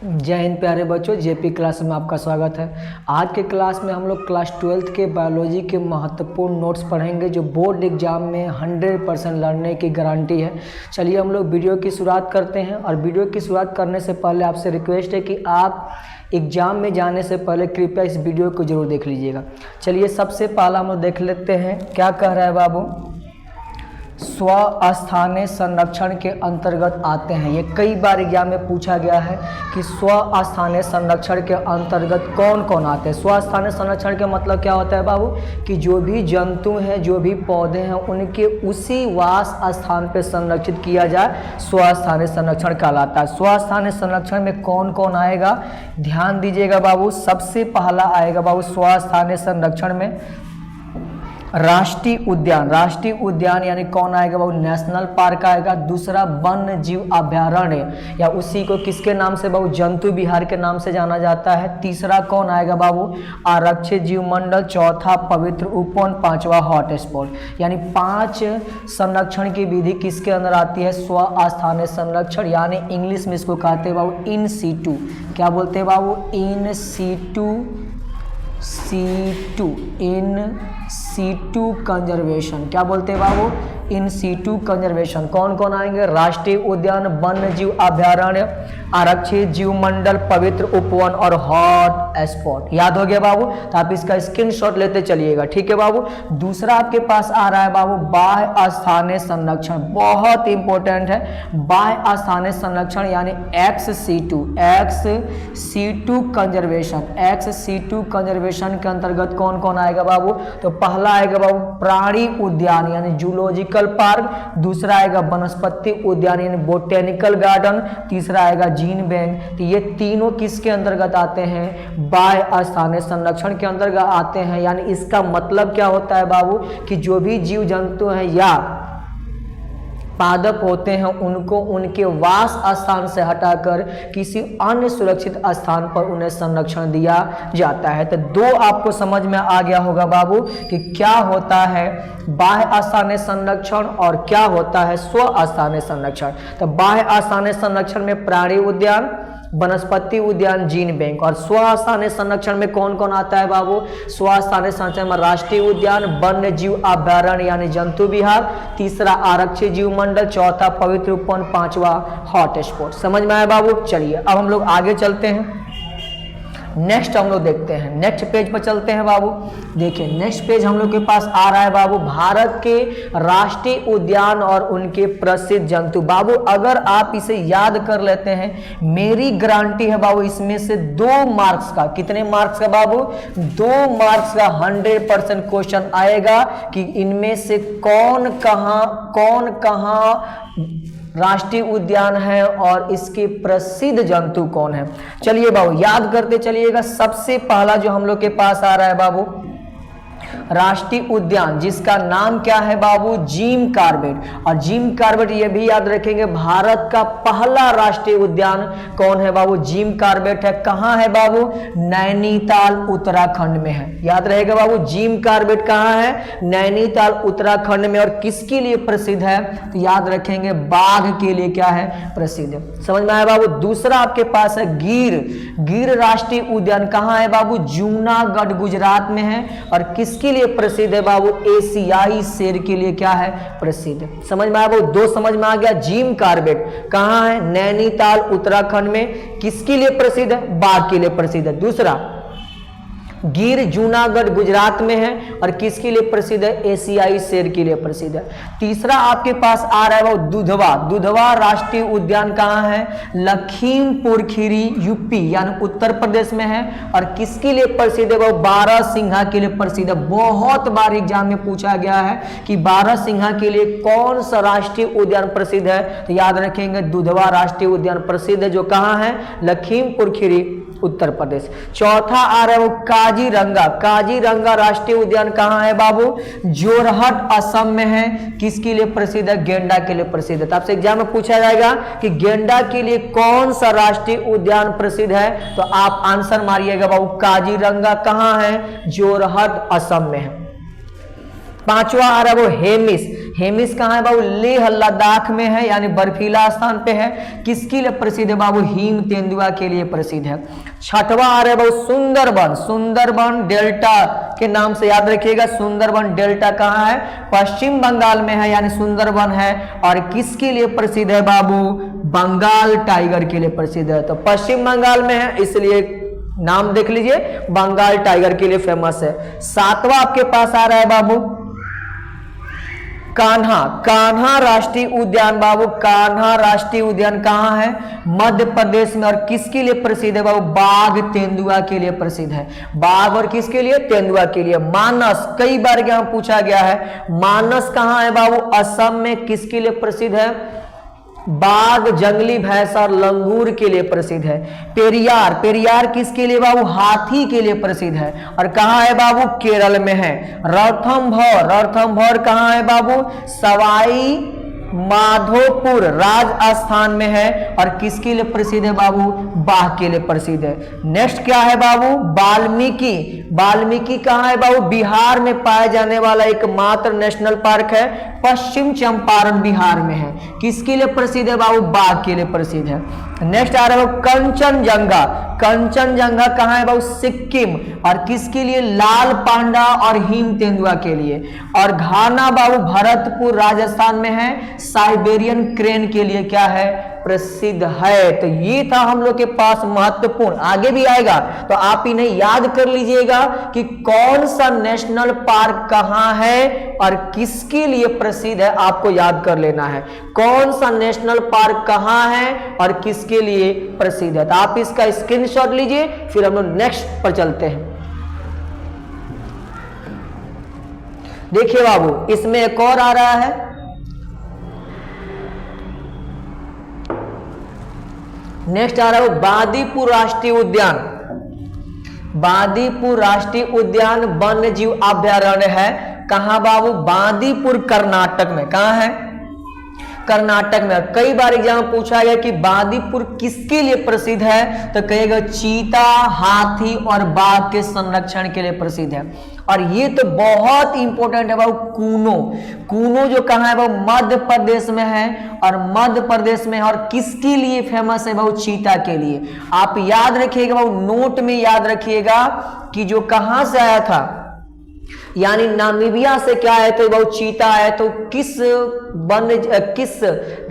जय हिंद प्यारे बच्चों, जेपी क्लास में आपका स्वागत है। आज के क्लास में हम लोग क्लास 12th के बायोलॉजी के महत्वपूर्ण नोट्स पढ़ेंगे जो बोर्ड एग्जाम में 100% लड़ने की गारंटी है। चलिए हम लोग वीडियो की शुरुआत करते हैं। और वीडियो की शुरुआत करने से पहले आपसे रिक्वेस्ट है कि आप एग्ज़ाम में जाने से पहले कृपया इस वीडियो को ज़रूर देख लीजिएगा। चलिए सबसे पहला हम लोग देख लेते हैं क्या कह रहा है बाबू। स्वस्थानीय संरक्षण के अंतर्गत आते हैं। ये कई बार एग्जाम में पूछा गया है कि स्वस्थानीय संरक्षण के अंतर्गत कौन कौन आते हैं। स्वस्थानीय संरक्षण के मतलब क्या होता है बाबू कि जो भी जंतु हैं, जो भी पौधे हैं, उनके उसी वास स्थान पर संरक्षित किया जाए, स्वस्थानीय संरक्षण कहलाता है। स्वस्थानीय संरक्षण में कौन कौन आएगा, ध्यान दीजिएगा बाबू। सबसे पहला आएगा बाबू स्वस्थानीय संरक्षण में राष्ट्रीय उद्यान। राष्ट्रीय उद्यान यानी कौन आएगा बाबू, नेशनल पार्क आएगा। दूसरा वन्य जीव अभयारण्य या उसी को किसके नाम से बाबू, जंतु विहार के नाम से जाना जाता है। तीसरा कौन आएगा बाबू, आरक्षित जीव मंडल। चौथा पवित्र उपवन। पांचवा हॉट स्पॉट। यानी 5 संरक्षण की विधि किसके अंदर आती है, स्वस्थानीय संरक्षण, यानी इंग्लिश में इसको कहते हैं बाबू इन सीटू। क्या बोलते हैं बाबू, in situ in situ conservation. क्या बोलते हैं बाबू, इन सीटू कंजर्वेशन। कौन कौन आएंगे, राष्ट्रीय उद्यान, वन्य जीव अभयारण्य, आरक्षित जीव मंडल, पवित्र उपवन और हॉट स्पॉट। याद हो गया बाबू, तो आप इसका स्क्रीनशॉट लेते चलिएगा, ठीक है बाबू। दूसरा आपके पास आ रहा है बाबू बाह्य स्थानीय संरक्षण। बहुत इंपॉर्टेंट है बाह्य स्थानीय संरक्षण यानी XC2 कंजर्वेशन। XC2 कंजर्वेशन के अंतर्गत कौन कौन आएगा बाबू, तो पहला आएगा बाबू प्राणी उद्यान यानी जूलॉजिकल पार्क। दूसरा आएगा वनस्पति उद्यान यानी बोटेनिकल गार्डन। तीसरा आएगा जीन बैंक। तो ये तीनों किसके अंतर्गत आते हैं, बाह्य स्थानीय संरक्षण के अंतर्गत आते हैं। यानी इसका मतलब क्या होता है बाबू कि जो भी जीव जंतु हैं या पादप होते हैं उनको उनके वास स्थान से हटाकर किसी अन्य सुरक्षित स्थान पर उन्हें संरक्षण दिया जाता है। तो 2 आपको समझ में आ गया होगा बाबू कि क्या होता है बाह्य स्थानीय संरक्षण और क्या होता है स्वस्थानीय संरक्षण। तो बाह्य स्थानीय संरक्षण में प्राणी उद्यान, वनस्पति उद्यान, जीन बैंक। और स्वस्थानीय संरक्षण में कौन कौन आता है बाबू, स्वस्थानीय संरक्षण में राष्ट्रीय उद्यान, वन्य जीव अभयारण्य यानी जंतु विहार। तीसरा आरक्षित जीव मंडल। चौथा पवित्र उपवन। पांचवा हॉट स्पॉट। समझ में आया बाबू। चलिए अब हम लोग आगे चलते हैं। नेक्स्ट हम लोग देखते हैं, नेक्स्ट पेज पर चलते हैं बाबू। देखिए नेक्स्ट पेज हम लोग के पास आ रहा है बाबू भारत के राष्ट्रीय उद्यान और उनके प्रसिद्ध जंतु। बाबू अगर आप इसे याद कर लेते हैं, मेरी गारंटी है बाबू इसमें से 2 मार्क्स का, कितने मार्क्स का बाबू, 2 मार्क्स का 100% क्वेश्चन आएगा कि इनमें से कौन कहां राष्ट्रीय उद्यान है और इसके प्रसिद्ध जंतु कौन है। चलिए बाबू याद करते चलिएगा। सबसे पहला जो हम लोग के पास आ रहा है बाबू राष्ट्रीय उद्यान, जिसका नाम क्या है बाबू, जिम कॉर्बेट। और जिम कॉर्बेट ये भी याद रखेंगे भारत का पहला राष्ट्रीय उद्यान कौन है बाबू, जिम कॉर्बेट है। कहां है बाबू, नैनीताल उत्तराखंड में है। याद रहेगा बाबू जिम कॉर्बेट कहां है, नैनीताल उत्तराखंड में। और किसके लिए प्रसिद्ध है, तो याद रखेंगे बाघ के लिए क्या है, प्रसिद्ध। समझ में आया बाबू। दूसरा आपके पास है गिर राष्ट्रीय उद्यान। कहां है बाबू, जूनागढ़ गुजरात में है। और किसके लिए प्रसिद्ध है बाबू, एशियाई शेर के लिए क्या है, प्रसिद्ध। समझ में आया बाबू, 2 समझ में आ गया। जिम कॉर्बेट कहां है, नैनीताल उत्तराखंड में। किसके लिए प्रसिद्ध है, बाघ के लिए प्रसिद्ध है। दूसरा गिर जूनागढ़ गुजरात में है और किसके लिए प्रसिद्ध है, एशियाई शेर के लिए प्रसिद्ध है। तीसरा आपके पास आ रहा है वो दुधवा राष्ट्रीय उद्यान कहां है, लखीमपुर खीरी यूपी यानी उत्तर प्रदेश में है। और किसके लिए प्रसिद्ध है, वो बारहसिंघा के लिए प्रसिद्ध है। बहुत बार एग्जाम में पूछा गया है कि बारहसिंघा के लिए कौन सा राष्ट्रीय उद्यान प्रसिद्ध है, तो याद रखेंगे दुधवा राष्ट्रीय उद्यान प्रसिद्ध है, जो कहां है, लखीमपुर खीरी उत्तर प्रदेश। चौथा आ रहा है वो काजीरंगा राष्ट्रीय उद्यान कहां है बाबू, जोरहट असम में है। किसके लिए प्रसिद्ध है, गेंडा के लिए प्रसिद्ध है। तो आपसे एग्जाम में पूछा जाएगा कि गेंडा के लिए कौन सा राष्ट्रीय उद्यान प्रसिद्ध है, तो आप आंसर मारिएगा बाबू काजीरंगा कहां है, जोरहट असम में है। पांचवा आ रहा है वो हेमिस कहाँ है बाबू? लेह लद्दाख में है, यानी बर्फीला स्थान पे है। किसके लिए प्रसिद्ध है बाबू? हिम तेंदुआ के लिए प्रसिद्ध है। छठवां आ रहा है बाबू सुंदरबन। सुंदरबन डेल्टा के नाम से याद रखिएगा। सुंदरबन डेल्टा कहाँ है? पश्चिम बंगाल में है, यानी सुंदरबन है। और किसके लिए प्रसिद्ध है बाबू? बंगाल टाइगर के लिए प्रसिद्ध है। तो पश्चिम बंगाल में है, इसलिए नाम देख लीजिए, बंगाल टाइगर के लिए फेमस है। सातवां आपके पास आ रहा है बाबू कान्हा। कान्हा राष्ट्रीय उद्यान बाबू, कान्हा राष्ट्रीय उद्यान कहाँ है? मध्य प्रदेश में। और किसके लिए प्रसिद्ध है बाबू? बाघ तेंदुआ के लिए प्रसिद्ध है। बाघ और किसके लिए? तेंदुआ के लिए। मानस, कई बार यहाँ पूछा गया है, मानस कहाँ है बाबू? असम में। किसके लिए प्रसिद्ध है? बाघ, जंगली भैंस और लंगूर के लिए प्रसिद्ध है। पेरियार, पेरियार किसके लिए बाबू? हाथी के लिए प्रसिद्ध है। और कहाँ है बाबू? केरल में है। रणथंभौर, रणथंभौर कहाँ है बाबू? सवाई माधोपुर राजस्थान में है। और किसके लिए प्रसिद्ध है बाबू? बाघ के लिए प्रसिद्ध है। नेक्स्ट क्या है बाबू? वाल्मीकि। वाल्मीकि कहाँ है बाबू? बिहार में पाया जाने वाला एकमात्र नेशनल पार्क है, पश्चिम चंपारण बिहार में है। किसके लिए प्रसिद्ध है बाबू? बाघ के लिए प्रसिद्ध है। नेक्स्ट आ रहा है कंचनजंगा। कंचनजंगा कहाँ है बाबू? सिक्किम। और किसके लिए? लाल पांडा और हिम तेंदुआ के लिए। और घाना बाबू भरतपुर राजस्थान में है, साइबेरियन क्रेन के लिए क्या है? प्रसिद्ध है। तो ये था हम लोग के पास महत्वपूर्ण, आगे भी आएगा तो आप इन्हें याद कर लीजिएगा कि कौन सा नेशनल पार्क कहां है और किसके लिए प्रसिद्ध है, आपको याद कर लेना है। कौन सा नेशनल पार्क कहां है और किसके लिए प्रसिद्ध है, तो आप इसका स्क्रीनशॉट लीजिए, फिर हम लोग नेक्स्ट पर चलते हैं। देखिए बाबू, इसमें एक और आ रहा है, नेक्स्ट आ रहा है बांदीपुर राष्ट्रीय उद्यान। बांदीपुर राष्ट्रीय उद्यान वन्य जीव अभ्यारण्य है। कहां बाबू? बांदीपुर कर्नाटक में। कहां है? कर्नाटक में। कई बार एग्जाम पूछा गया कि बांदीपुर किसके लिए प्रसिद्ध है, तो कहेगा चीता, हाथी और बाघ के संरक्षण के लिए प्रसिद्ध है। और ये तो बहुत इंपॉर्टेंट है बाबू, कूनो। कूनो जो कहाँ है बाबू? मध्य प्रदेश में है। और मध्य प्रदेश में, और किसके लिए फेमस है बाबू? चीता के लिए। आप याद रखिएगा बाबू, नोट में याद रखिएगा कि जो कहां से आया था, यानी नामीबिया से क्या है तो बहुत चीता है, तो किस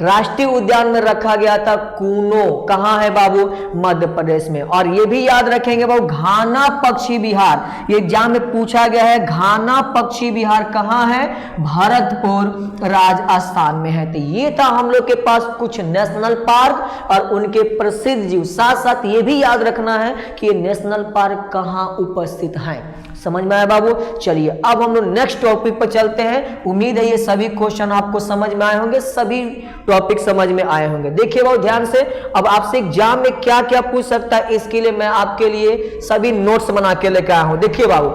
राष्ट्रीय उद्यान में रखा गया था? कूनो। कहां है बाबू? मध्य प्रदेश में। और ये भी याद रखेंगे बाबू, घाना पक्षी विहार, ये एग्जाम में पूछा गया है, घाना पक्षी विहार कहां है? भरतपुर राजस्थान में है। तो ये था हम लोग के पास कुछ नेशनल पार्क और उनके प्रसिद्ध जीव। साथ साथ ये भी याद रखना है कि ये नेशनल पार्क कहां उपस्थित है। समझ में आया बाबू? चलिए अब हम लोग नेक्स्ट टॉपिक पर चलते हैं। उम्मीद है ये सभी क्वेश्चन आपको समझ में आए होंगे, सभी टॉपिक समझ में आए होंगे। देखिए बाबू ध्यान से, अब आपसे एग्जाम में क्या क्या पूछ सकता है, इसके लिए मैं आपके लिए सभी नोट्स बना के लेकर आया हूं। देखिए बाबू,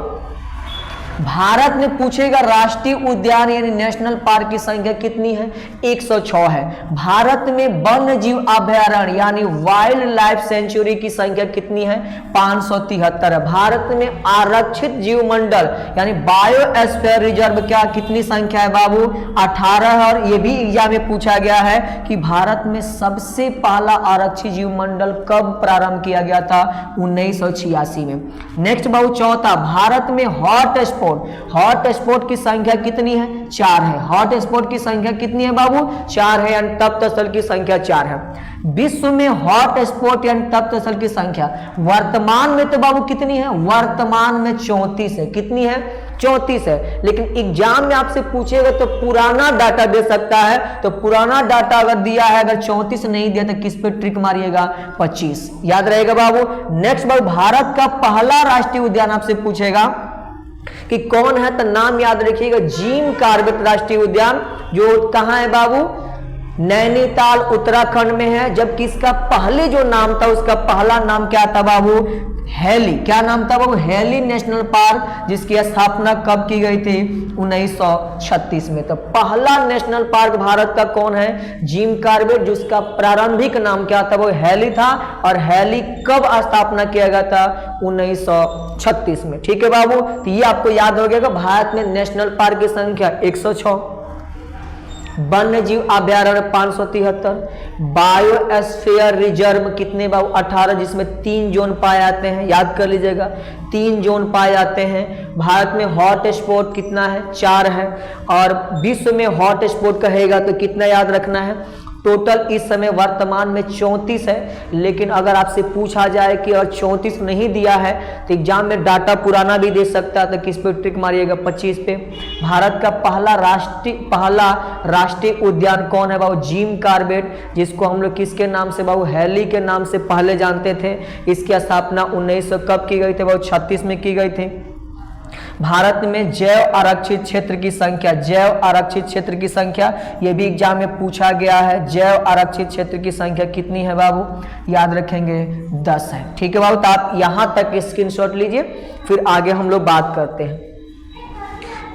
भारत में पूछेगा राष्ट्रीय उद्यान यानी नेशनल पार्क की संख्या कितनी है? 106 है। भारत में वन्य जीव अभयारण्य यानी वाइल्ड लाइफ सेंचुरी की संख्या कितनी है? 573 है। भारत में आरक्षित जीव मंडल यानी बायोस्फीयर रिजर्व क्या कितनी संख्या है बाबू? 18 है। और यह भी एग्जाम में पूछा गया है कि भारत में सबसे पहला आरक्षित जीव मंडल कब प्रारंभ किया गया था? 1986 में। नेक्स्ट बाबू चौथा, भारत में हॉट स्पॉट की संख्या कितनी है? 4 है। हॉट स्पॉट की संख्या कितनी है बाबू? 4 है, यानी तप्त स्थल की संख्या 4 है। विश्व में हॉट स्पॉट यानी तप्त स्थल की संख्या वर्तमान में तो बाबू कितनी है? वर्तमान में 34 है। कितनी है? 34 है। लेकिन एग्जाम में आपसे पूछेगा तो पुराना डाटा दे सकता है, तो पुराना डाटा अगर दिया है, अगर 34 नहीं दिया तो किस पे ट्रिक मारिएगा? 25। याद रहेगा बाबू। नेक्स्ट बाबू, भारत का पहला राष्ट्रीय उद्यान आपसे पूछेगा कि कौन है, तो नाम याद रखिएगा, जिम कॉर्बेट राष्ट्रीय उद्यान, जो कहां है बाबू? नैनीताल उत्तराखंड में है। जबकि इसका पहले जो नाम था, उसका पहला नाम क्या था बाबू? हैली। क्या नाम था बाबू? हैली नेशनल पार्क, जिसकी स्थापना कब की गई थी? 1936 में। तो पहला नेशनल पार्क भारत का कौन है? जिम कॉर्बेट, जिसका प्रारंभिक नाम क्या था? वो हैली था। और हैली कब स्थापना किया गया था? 1936 में। ठीक है बाबू, तो ये आपको याद हो गया कि भारत में नेशनल पार्क की संख्या 106। वन्य जीव अभ्यारण्य 573, बायोस्फीयर रिजर्व कितने बाबू 18, जिसमें 3 जोन पाए जाते हैं, याद कर लीजिएगा 3 जोन पाए जाते हैं। भारत में हॉट स्पॉट कितना है 4 है, और विश्व में हॉट स्पॉट कहेगा तो कितना याद रखना है, टोटल इस समय वर्तमान में 34 है। लेकिन अगर आपसे पूछा जाए कि और 34 नहीं दिया है तो एग्जाम में डाटा पुराना भी दे सकता है, तो किस पे ट्रिक मारिएगा 25 पे। भारत का पहला राष्ट्रीय उद्यान कौन है बाबू, जिम कॉर्बेट, जिसको हम लोग किसके नाम से बाबू, हैली के नाम से पहले जानते थे। इसकी स्थापना 1900 कब की गई थी बाबू, 36 में की गई थी। भारत में जैव आरक्षित क्षेत्र की संख्या, जैव आरक्षित क्षेत्र की संख्या, ये भी एग्जाम में पूछा गया है, जैव आरक्षित क्षेत्र की संख्या कितनी है बाबू, याद रखेंगे 10 है। ठीक है बाबू, तो आप यहां तक स्क्रीनशॉट लीजिए, फिर आगे हम लोग बात करते हैं।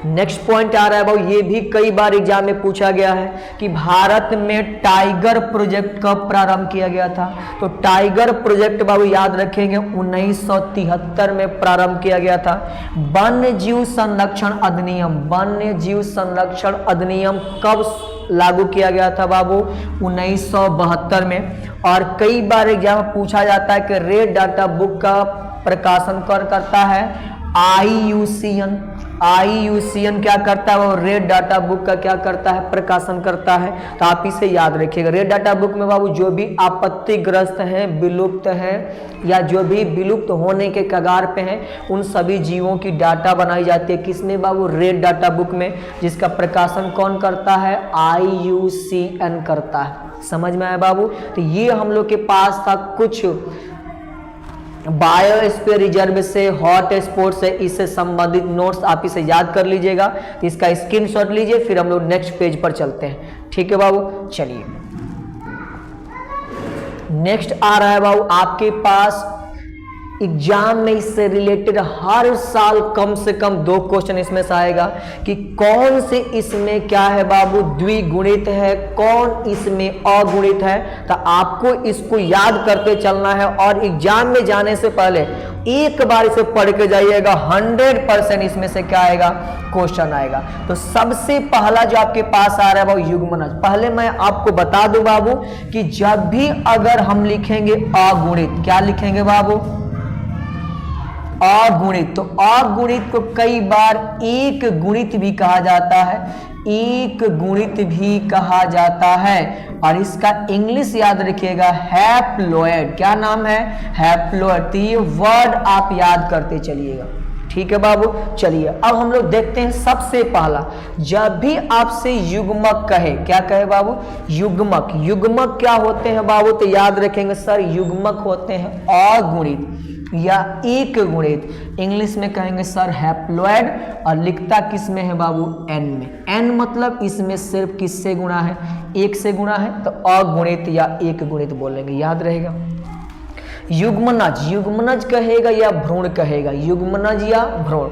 नेक्स्ट पॉइंट आ रहा है बाबू, ये भी कई बार एग्जाम में पूछा गया है कि भारत में टाइगर प्रोजेक्ट कब प्रारंभ किया गया था। तो टाइगर प्रोजेक्ट बाबू याद रखेंगे 1973 में प्रारंभ किया गया था। वन्य जीव संरक्षण अधिनियम, वन्य जीव संरक्षण अधिनियम कब लागू किया गया था बाबू, 1972 में। और कई बार एग्जाम में पूछा जाता है कि रेड डाटा बुक का प्रकाशन कौन करता है, IUCN। IUCN क्या करता है, वो रेड डाटा बुक का क्या करता है, प्रकाशन करता है। तो आप इसे याद रखिएगा। रेड डाटा बुक में बाबू जो भी आपत्तिग्रस्त हैं, विलुप्त हैं, या जो भी विलुप्त होने के कगार पे हैं, उन सभी जीवों की डाटा बनाई जाती है किसमें बाबू, रेड डाटा बुक में, जिसका प्रकाशन कौन करता है, IUCN करता है। समझ में आया बाबू। तो ये हम लोग के पास था कुछ बायोस्फीयर रिजर्व से, हॉट स्पॉट से, इससे संबंधित नोट्स आप इसे याद कर लीजिएगा। तो इसका स्क्रीनशॉट लीजिए, फिर हम लोग नेक्स्ट पेज पर चलते हैं। ठीक है बाबू, चलिए नेक्स्ट आ रहा है बाबू आपके पास एग्जाम में इससे रिलेटेड हर साल कम से कम 2 क्वेश्चन इसमें से आएगा कि कौन से इसमें क्या है बाबू, द्विगुणित है, कौन इसमें अगुणित है। तो आपको इसको याद करते चलना है, और एग्जाम में जाने से पहले एक बार इसे पढ़ के जाइएगा, 100% इसमें से क्या आएगा, क्वेश्चन आएगा। तो सबसे पहला जो आपके पास आ रहा है बाबू युग्मनज। पहले मैं आपको बता दूं बाबू कि जब भी अगर हम लिखेंगे अगुणित, क्या लिखेंगे बाबू, अगुणित, तो अगुणित को कई बार एक गुणित भी कहा जाता है, एक गुणित भी कहा जाता है। और इसका इंग्लिश याद रखिएगा हैप्लॉयड। क्या नाम है, हैप्लॉयड। तो ये वर्ड आप याद करते चलिएगा। ठीक है बाबू, चलिए अब हम लोग देखते हैं। सबसे पहला, जब भी आपसे युग्मक कहे, क्या कहे बाबू, युग्मक। युग्मक क्या होते हैं बाबू, तो याद रखेंगे सर युग्मक होते हैं अगुणित या एक गुणित। इंग्लिश में कहेंगे सर हैप्लॉयड, और लिखता किस में है बाबू, n में। n मतलब इसमें सिर्फ किससे गुणा है, 1 से गुणा है, तो अगुणित या एक गुणित बोलेंगे, याद रहेगा। युग्मनज, युग्मनज कहेगा या भ्रूण कहेगा, युग्मनज या भ्रूण,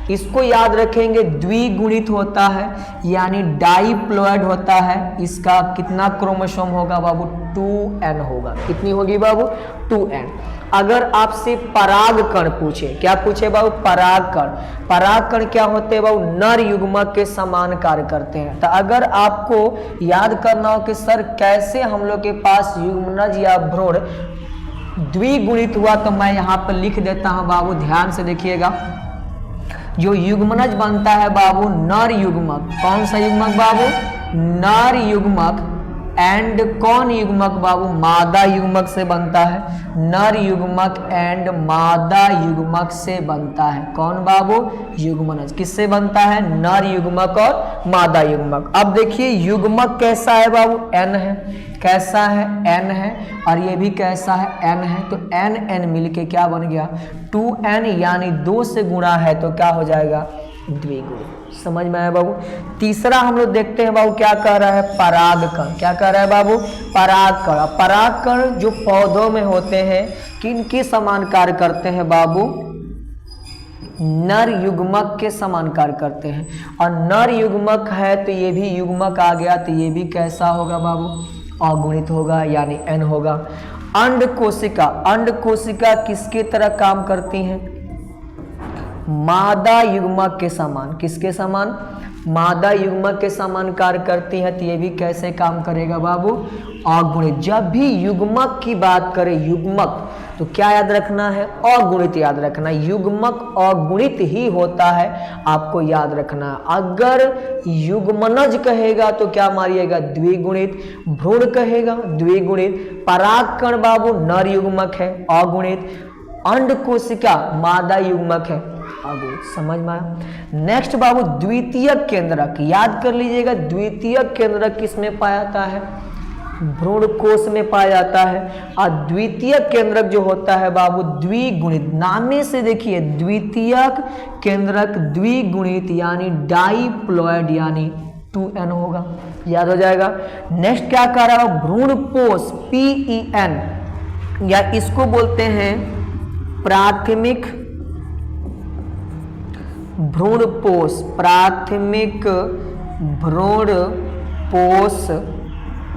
इसको याद रखेंगे। द्विगुणित होता है यानी डाइप्लॉयड होता है। इसका कितना क्रोमोसोम होगा बाबू, 2n होगा। कितनी होगी बाबू, 2n। अगर आपसे परागकण पूछे, क्या पूछे बाबू, परागकण। परागकण क्या होते हैं बाबू, नर युग्मक के समान कार्य करते हैं। तो अगर आपको याद करना हो कि सर कैसे हम लोग के पास युग्मनज या भ्रूण द्विगुणित हुआ, तो मैं यहां पर लिख देता हूं बाबू, ध्यान से देखिएगा। जो युग्मनज बनता है बाबू नर युग्मक, कौन सा युग्मक बाबू, नर युग्मक, एंड कौन युग्मक बाबू, मादा युग्मक से बनता है। नर युग्मक एंड मादा युग्मक से बनता है। कौन बाबू, युग्मनज। किससे बनता है, नर युग्मक और मादा युग्मक। अब देखिए युग्मक कैसा है बाबू, n है। कैसा है, n है, और ये भी कैसा है, n है। तो n n मिलके क्या बन गया, 2n, यानी 2 से गुणा है तो क्या हो जाएगा, द्विगुणित। समझ में आया बाबू। तीसरा हम लोग देखते हैं बाबू, क्या कह रहा है, परागकण। क्या कह रहा है बाबू, परागकण। परागकण जो पौधों में होते हैं, किनके समान कार्य करते हैं बाबू, नर युग्मक के समान कार्य करते हैं। और नर युग्मक है तो ये भी युग्मक आ गया, तो ये भी कैसा होगा बाबू, अगुणित होगा, यानी n होगा। अंड कोशिका, अंड कोशिका किसके तरह काम करती हैं, मादा युग्मक के समान। किसके समान, मादा युग्मक के समान कार्य करती है, तो ये भी कैसे काम करेगा बाबू, अगुणित। जब भी युग्मक की बात करें, युग्मक, तो क्या याद रखना है, अगुणित याद रखना। युग्मक अगुणित ही होता है, आपको याद रखना। अगर युग्मनज कहेगा तो क्या मारिएगा, द्विगुणित। भ्रूण कहेगा द्विगुणित। परागकण बाबू नर युग्मक है, अगुणित। अंड कोशिका मादा युग्मक है, अगुणित। समझ में आया। नेक्स्ट बाबू द्वितीयक केंद्रक, याद कर लीजिएगा, द्वितीयक केंद्रक किसमें पाया जाता है, भ्रूण कोश में पाया जाता है। और द्वितीयक केंद्रक जो होता है बाबू द्विगुणित, नामे से देखिए द्वितीयक केंद्रक द्विगुणित यानी डाइप्लॉयड यानी 2n होगा, याद हो जाएगा। नेक्स्ट क्या कह रहा है, भ्रूण पोष PEN, या इसको बोलते हैं प्राथमिक भ्रूण पोष, प्राथमिक भ्रूण पोष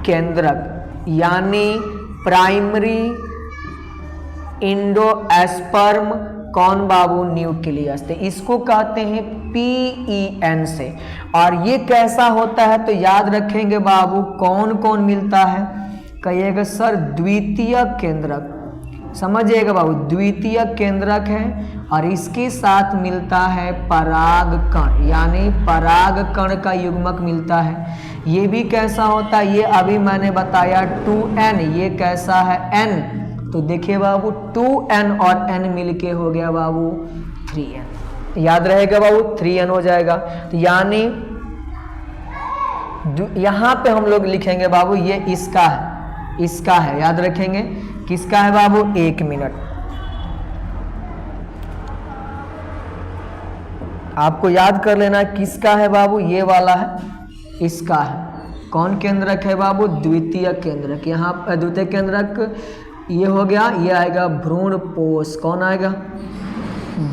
केंद्रक यानी प्राइमरी इंडोएस्पर्म कौन बाबू, न्यूक्लियस। तो इसको कहते हैं PEN से। और ये कैसा होता है, तो याद रखेंगे बाबू, कौन कौन मिलता है, कहिएगा सर द्वितीय केंद्रक, समझिएगा बाबू, द्वितीय केंद्रक है। और इसके साथ मिलता है परागकण, यानी परागकण का युग्मक मिलता है। ये भी कैसा होता है, ये अभी मैंने बताया 2n, ये कैसा है n, तो देखिए बाबू 2n और n मिलके हो गया बाबू 3n, याद रहेगा बाबू 3n हो जाएगा। तो यानी यहां पे हम लोग लिखेंगे बाबू ये इसका है, इसका है, याद रखेंगे किसका है बाबू, 1 मिनट। आपको याद कर लेना किसका है बाबू, ये वाला है, इसका है। कौन केंद्रक है बाबू, द्वितीय केंद्रक। यहाँ द्वितीय केंद्रक ये हो गया, ये आएगा भ्रूण पोष, कौन आएगा,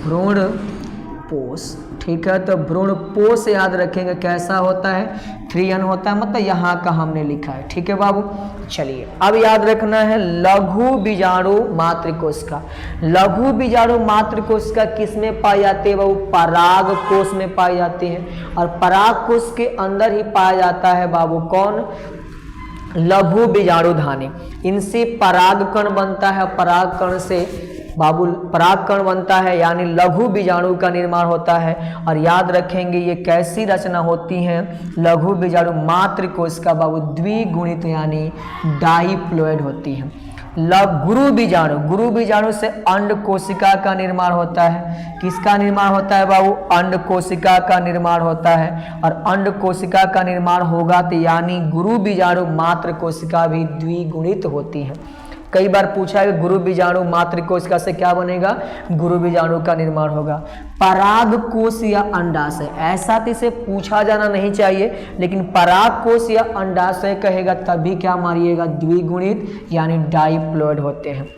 भ्रूण पोष, ठीक है। तो भ्रूण पोष याद रखेंगे कैसा होता है, 3n होता है, मतलब यहाँ का हमने लिखा है, ठीक है बाबू। चलिए अब याद रखना है लघु बीजाणु मातृकोशिका। लघु बीजाणु मातृकोशिका किस में पाई जाती है बाबू, पराग कोश में पाई जाती है। और पराग कोश के अंदर ही पाया जाता है बाबू कौन, लघु बीजाणु धानी। इनसे परागकण बनता है, परागकण से बाबू परागकण बनता है, यानी लघु बीजाणु का निर्माण होता है। और याद रखेंगे ये कैसी रचना होती है, लघु बीजाणु मातृकोशिका बाबू द्विगुणित यानी डाइप्लॉयड होती है। गुरु बीजाणु, गुरु बीजाणु से अंड कोशिका का निर्माण होता है। किसका निर्माण होता है बाबू, अंड कोशिका का निर्माण होता है। और अंड कोशिका का निर्माण होगा तो यानी गुरु बीजाणु मातृ कोशिका भी द्विगुणित होती है। कई बार पूछा है गुरु बीजाणु मातृ कोशिका से क्या बनेगा, गुरु बीजाणु का निर्माण होगा। पराग कोश या अंडाशय, ऐसा तो इसे पूछा जाना नहीं चाहिए, लेकिन पराग कोश या अंडाशय कहेगा तभी क्या मारिएगा, द्विगुणित यानी डाइप्लॉयड होते हैं।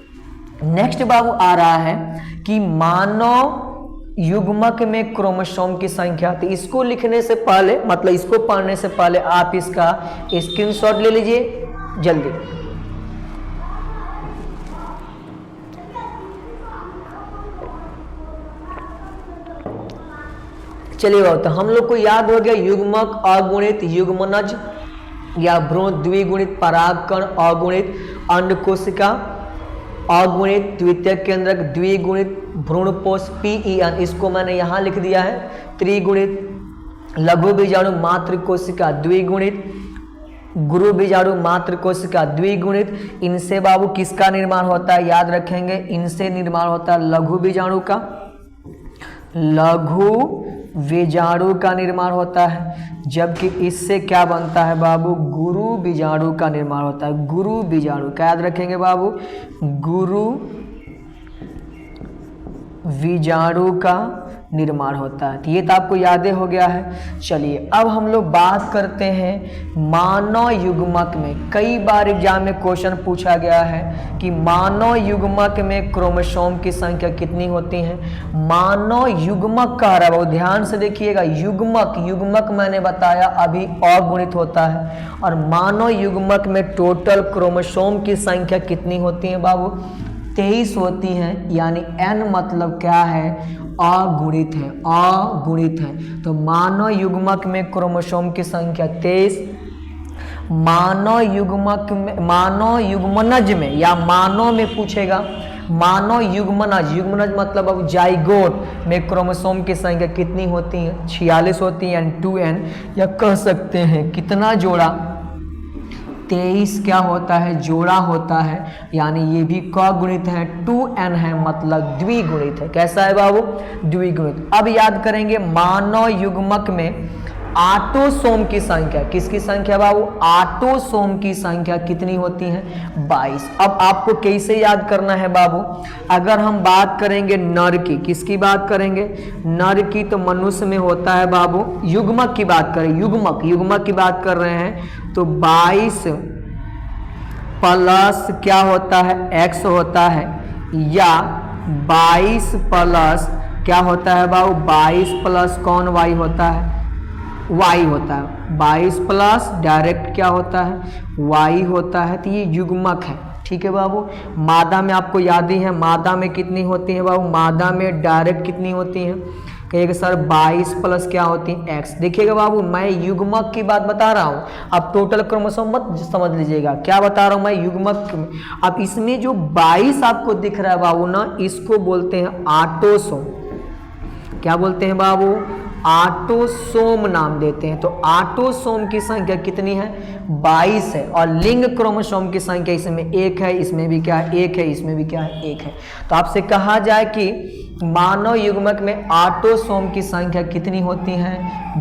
नेक्स्ट बाबू आ रहा है कि मानव युग्मक में क्रोमोसोम की संख्या। तो इसको लिखने से पहले, मतलब इसको पढ़ने से पहले आप इसका स्क्रीनशॉट ले लीजिए जल्दी। चलिए बाबू, तो हम लोग को याद हो गया युग्मक अगुणित, युग्मनज या भ्रूण द्विगुणित, परागकण अगुणित, अंड कोशिका अगुणित, द्वितीय केंद्रक द्विगुणित, भ्रूणपोष PEN, इसको मैंने यहाँ लिख दिया है त्रिगुणित, लघु बीजाणु मातृ कोशिका द्विगुणित, गुरु बीजाणु मातृ कोशिका द्विगुणित। इनसे बाबू किसका निर्माण होता है, याद रखेंगे इनसे निर्माण होता है लघु बीजाणु का, लघु बीजाणु का निर्माण होता है। जबकि इससे क्या बनता है बाबू, गुरु बीजाणु का निर्माण होता है। गुरु बीजाणु क्या याद रखेंगे बाबू, गुरु बीजाणु का निर्माण होता है। तो ये तो आपको याद हो गया है। चलिए अब हम लोग बात करते हैं मानव युग्मक में। कई बार एग्जाम में क्वेश्चन पूछा गया है कि मानव युग्मक में क्रोमोसोम की संख्या कितनी होती है। मानव युग्मक कह रहा है, वो ध्यान से देखिएगा। युग्मक, युग्मक मैंने बताया अभी अगुणित होता है, और मानव युग्मक में टोटल क्रोमोसोम की संख्या कितनी होती है बाबू, 23 होती हैं, यानी n मतलब क्या है, अगुणित है, अगुणित है। तो मानव युग्मक में क्रोमोसोम की संख्या 23, मानव युग्मनज में या मानव में पूछेगा, मानव युग्मनज, युग्मनज मतलब अब जाइगोट में क्रोमोसोम की संख्या कितनी होती है, 46 होती है, यानी 2n, या कह सकते हैं कितना जोड़ा, 23 क्या होता है, जोड़ा होता है, यानी ये भी क गुणित है, 2n है मतलब द्विगुणित है। कैसा है बाबू, द्विगुणित। अब याद करेंगे मानव युग्मक में ऑटोसोम की संख्या, किसकी संख्या बाबू, ऑटोसोम की संख्या कितनी होती है, 22। अब आपको कैसे याद करना है बाबू, अगर हम बात करेंगे नर की, किसकी बात करेंगे, नर की, तो मनुष्य में होता है बाबू, युग्मक की बात करें, युग्मक की बात कर रहे हैं, तो 22 प्लस क्या होता है, x होता है, या 22 प्लस क्या होता है बाबू, 22 प्लस कौन y होता है, y होता है, 22 प्लस डायरेक्ट क्या होता है, y होता है। तो ये युग्मक है, ठीक है बाबू। मादा में आपको याद ही है, मादा में कितनी होती है बाबू, मादा में डायरेक्ट कितनी होती है, कहिएगा सर 22 प्लस क्या होती है, x। देखिएगा बाबू मैं युग्मक की बात बता रहा हूँ, अब टोटल क्रोमोसोम मत समझ लीजिएगा, क्या बता रहा हूँ मैं, युग्मक में। अब इसमें जो 22 आपको दिख रहा है बाबू ना, इसको बोलते हैं ऑटोसोम। क्या बोलते हैं बाबू, ऑटोसोम नाम देते हैं। तो ऑटोसोम की संख्या कितनी है, 22 है, और लिंग क्रोमोसोम की संख्या इसमें 1 है, इसमें भी क्या है, 1 है, इसमें भी क्या है, 1 है। तो आपसे कहा जाए कि मानव युग्मक में ऑटोसोम की संख्या कितनी होती है,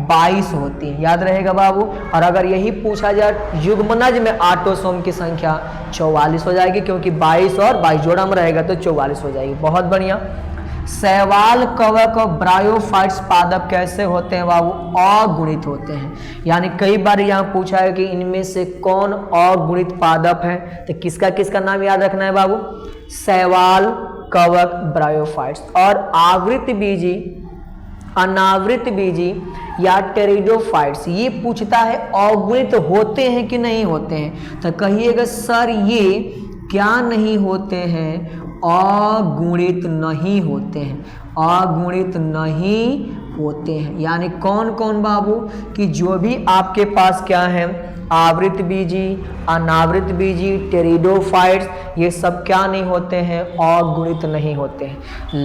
22 होती है, याद रहेगा बाबू। और अगर यही पूछा जाए युग्मनज में ऑटोसोम की संख्या 44 हो जाएगी, क्योंकि 22 और 22 जोड़ा में रहेगा तो 44 हो जाएगी। बहुत बढ़िया। शैवाल, कवक और ब्रायोफाइट्स पादप कैसे होते हैं बाबू, अगुणित होते हैं। यानी कई बार यहाँ पूछा है कि इनमें से कौन अगुणित पादप है, तो किसका किसका नाम याद रखना है बाबू, शैवाल, कवक, ब्रायोफाइट्स। और आवृत बीजी, अनावृत बीजी या टेरिडोफाइट्स, ये पूछता है अगुणित होते हैं कि नहीं होते हैं, तो कहिएगा सर ये क्या नहीं होते हैं, अगुणित नहीं होते हैं, अगुणित नहीं होते हैं। यानी कौन कौन बाबू, कि जो भी आपके पास क्या है, आवृत बीजी, अनावृत बीजी, टेरिडोफाइट्स, ये सब क्या नहीं होते हैं, अगुणित नहीं होते हैं।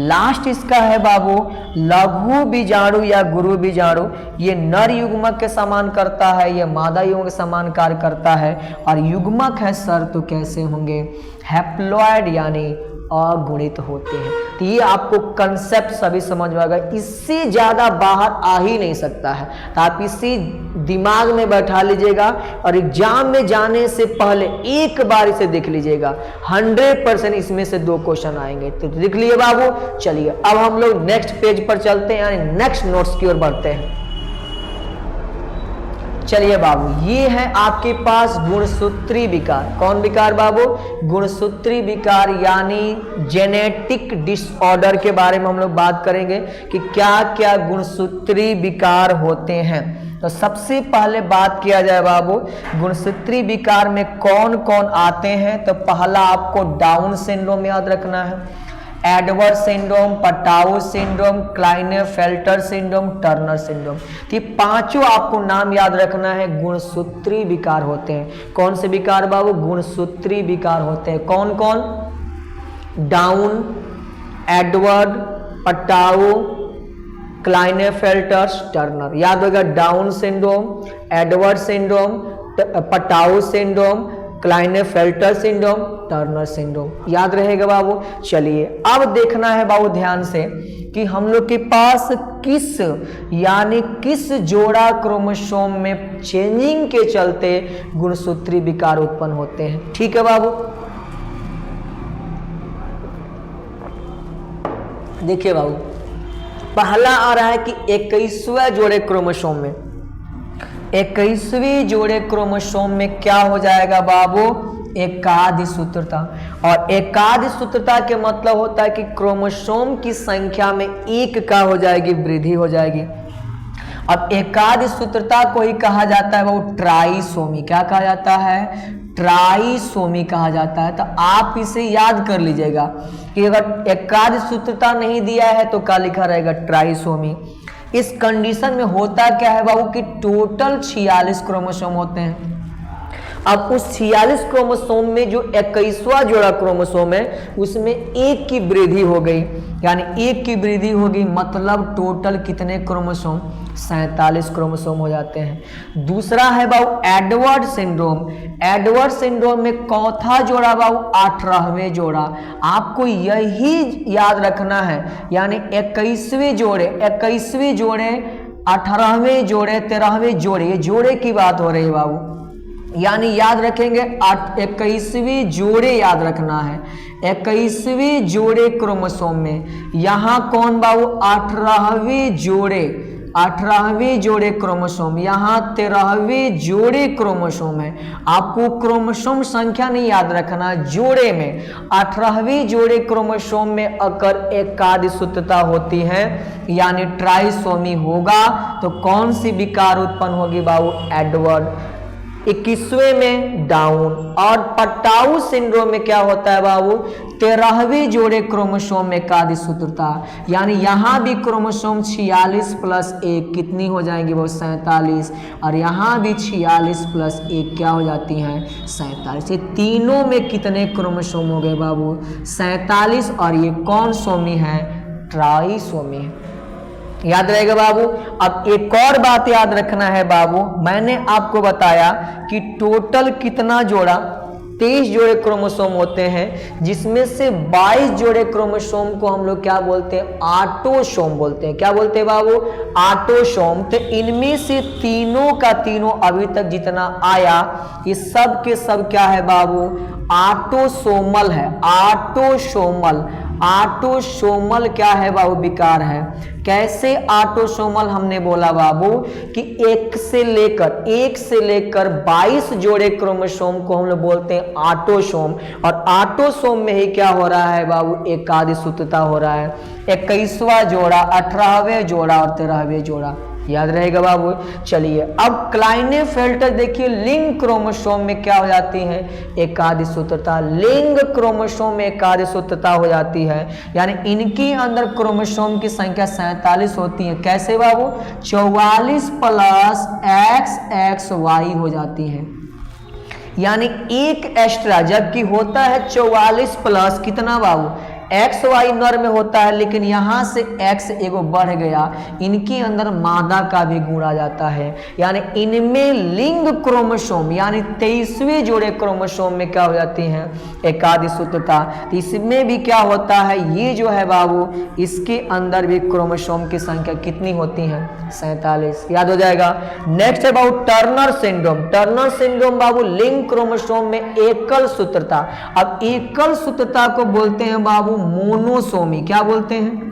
लास्ट इसका है बाबू लघु बीजाणु या गुरु बीजाणु, ये नर युग्मक के समान करता है, ये मादा युग्मक के समान कार्य करता है, और युग्मक है सर तो कैसे होंगे, हैप्लॉइड यानी अगुणित होते हैं। तो ये आपको कंसेप्ट सभी समझ में आएगा, इससे ज्यादा बाहर आ ही नहीं सकता है। तो आप इसी दिमाग में बैठा लीजिएगा और एग्जाम में जाने से पहले एक बार इसे देख लीजिएगा, 100% इसमें से 2 क्वेश्चन आएंगे। तो देख लिए बाबू। चलिए अब हम लोग नेक्स्ट पेज पर चलते हैं, यानी नेक्स्ट नोट्स की ओर बढ़ते हैं। चलिए बाबू, ये है आपके पास गुणसूत्री विकार। कौन विकार बाबू, गुणसूत्री विकार, यानी जेनेटिक डिसऑर्डर के बारे में हम लोग बात करेंगे कि क्या क्या गुणसूत्री विकार होते हैं। तो सबसे पहले बात किया जाए बाबू गुणसूत्री विकार में कौन कौन आते हैं, तो पहला आपको डाउन सिंड्रोम याद रखना है, Edward syndrome, Patau syndrome, Klinefelter syndrome, Turner syndrome. ये पांचों आपको नाम याद रखना है, गुणसूत्री विकार होते हैं। कौन से विकार बाबू, गुणसूत्री विकार होते हैं। कौन कौन, Down, Edward, Patau, Klinefelter, Turner. याद होगा Down syndrome, Edward syndrome, Patau syndrome, Klinefelter syndrome, Turner syndrome. याद रहेगा बाबू। चलिए अब देखना है बाबू ध्यान से कि हम लोग के पास किस यानी किस जोड़ा क्रोमोसोम में चेंजिंग के चलते गुणसूत्री विकार उत्पन्न होते हैं। ठीक है बाबू, देखिए बाबू पहला आ रहा है कि 21वें जोड़े क्रोमोसोम में, 21वीं जोड़े क्रोमोसोम में क्या हो जाएगा बाबू, एकादि सूत्रता। और एकादि सूत्रता के मतलब होता है कि क्रोमोसोम की संख्या में 1 का हो जाएगी, वृद्धि हो जाएगी। अब एकाद सूत्रता को ही कहा जाता है वो ट्राइसोमी। क्या कहा जाता है? ट्राइसोमी कहा जाता है। तो आप इसे याद कर लीजिएगा कि अगर एकाद सूत्रता नहीं दिया है तो क्या लिखा रहेगा? ट्राइसोमी। इस कंडीशन में होता क्या है बाबू कि टोटल 46 क्रोमोसोम होते हैं। अब उस 46 क्रोमोसोम में जो 21वां जोड़ा क्रोमोसोम है उसमें एक की वृद्धि हो गई, यानी एक की वृद्धि होगी, मतलब टोटल कितने क्रोमोसोम? 47 क्रोमोसोम हो जाते हैं। दूसरा है बाबू एडवर्ड सिंड्रोम। एडवर्ड सिंड्रोम में चौथा जोड़ा बाबू 18वें जोड़ा। आपको यही याद रखना है, यानी 21वें जोड़े 18वें जोड़े 13वें जोड़े, ये जोड़े की बात हो रही है बाबू, यानी याद रखेंगे 21वें जोड़े याद रखना है। 21वें जोड़े क्रोमोसोम में यहाँ कौन बाबू? 18वें जोड़े क्रोमोसोम, यहाँ 13वें जोड़े क्रोमोसोम है। आपको क्रोमोसोम संख्या नहीं याद रखना, जोड़े में 18वें जोड़े क्रोमोसोम में अगर एकाद सूत्रता होती है यानी ट्राइसोमी होगा तो कौन सी विकार उत्पन्न होगी बाबू? एडवर्ड। 21वें में डाउन। और पटाऊ सिंड्रोम में क्या होता है बाबू? 13वें जोड़े क्रोमोसोम में एकाद सूत्रता, यानी यहां भी क्रोमोसोम 46 प्लस 1 कितनी हो जाएंगी वो? 47। और यहां भी 46 प्लस 1 क्या हो जाती हैं? 47। ये तीनों में कितने क्रोमोसोम हो गए बाबू? 47। और ये कौन सोमी है? ट्राइसोमी। याद रहेगा बाबू। अब एक और बात याद रखना है बाबू, मैंने आपको बताया कि टोटल कितना जोड़ा? 23 जोड़े क्रोमोसोम होते हैं, जिसमें से 22 जोड़े क्रोमोसोम को हम लोग क्या बोलते हैं? ऑटोसोम बोलते हैं। क्या बोलते हैं बाबू? ऑटोसोम। तो इनमें से तीनों का तीनों अभी तक जितना आया ये सब के सब क्या है बाबू? ऑटोसोमल है। ऑटोसोमल क्या है बाबू? विकार है। कैसे ऑटोसोमल? हमने बोला बाबू कि एक से लेकर 22 जोड़े क्रोमोसोम को हम लोग बोलते हैं ऑटोसोम। और ऑटोसोम में ही क्या हो रहा है बाबू? एकाद सूत्रता हो रहा है। 21वां जोड़ा, 18वें जोड़ा और 13वें जोड़ा। याद रहेगा बाबू। चलिए अब क्लाइनेफेल्टर देखिए, लिंग क्रोमोसोम में क्या हो जाती है? एकाद सूत्रता। लिंग क्रोमोसोम में एकाद सूत्रता हो जाती है, यानी इनके अंदर क्रोमोसोम की संख्या 47 होती है। कैसे बाबू? 44 प्लस XXY हो जाती है, यानी एक एक्स्ट्रा, जबकि होता है 44 प्लस कितना बाबू? XY नर में होता है, लेकिन यहां से X एगो बढ़ गया, इनके अंदर मादा का भी गुण आ जाता है, यानी इनमें लिंग क्रोमोसोम यानी 23वें जोड़े क्रोमोसोम में क्या हो जाती हैं? एकाद सूत्रता। तो इसमें भी क्या होता है? ये जो है बाबू, इसके अंदर भी क्रोमोसोम की संख्या कितनी होती है? 47। याद हो जाएगा। नेक्स्ट है बाबू टर्नर सिंड्रोम। टर्नर सिंड्रोम बाबू लिंग क्रोमोसोम में एकल सूत्रता। अब एकल सूत्रता को बोलते हैं बाबू मोनोसोमी। क्या बोलते हैं?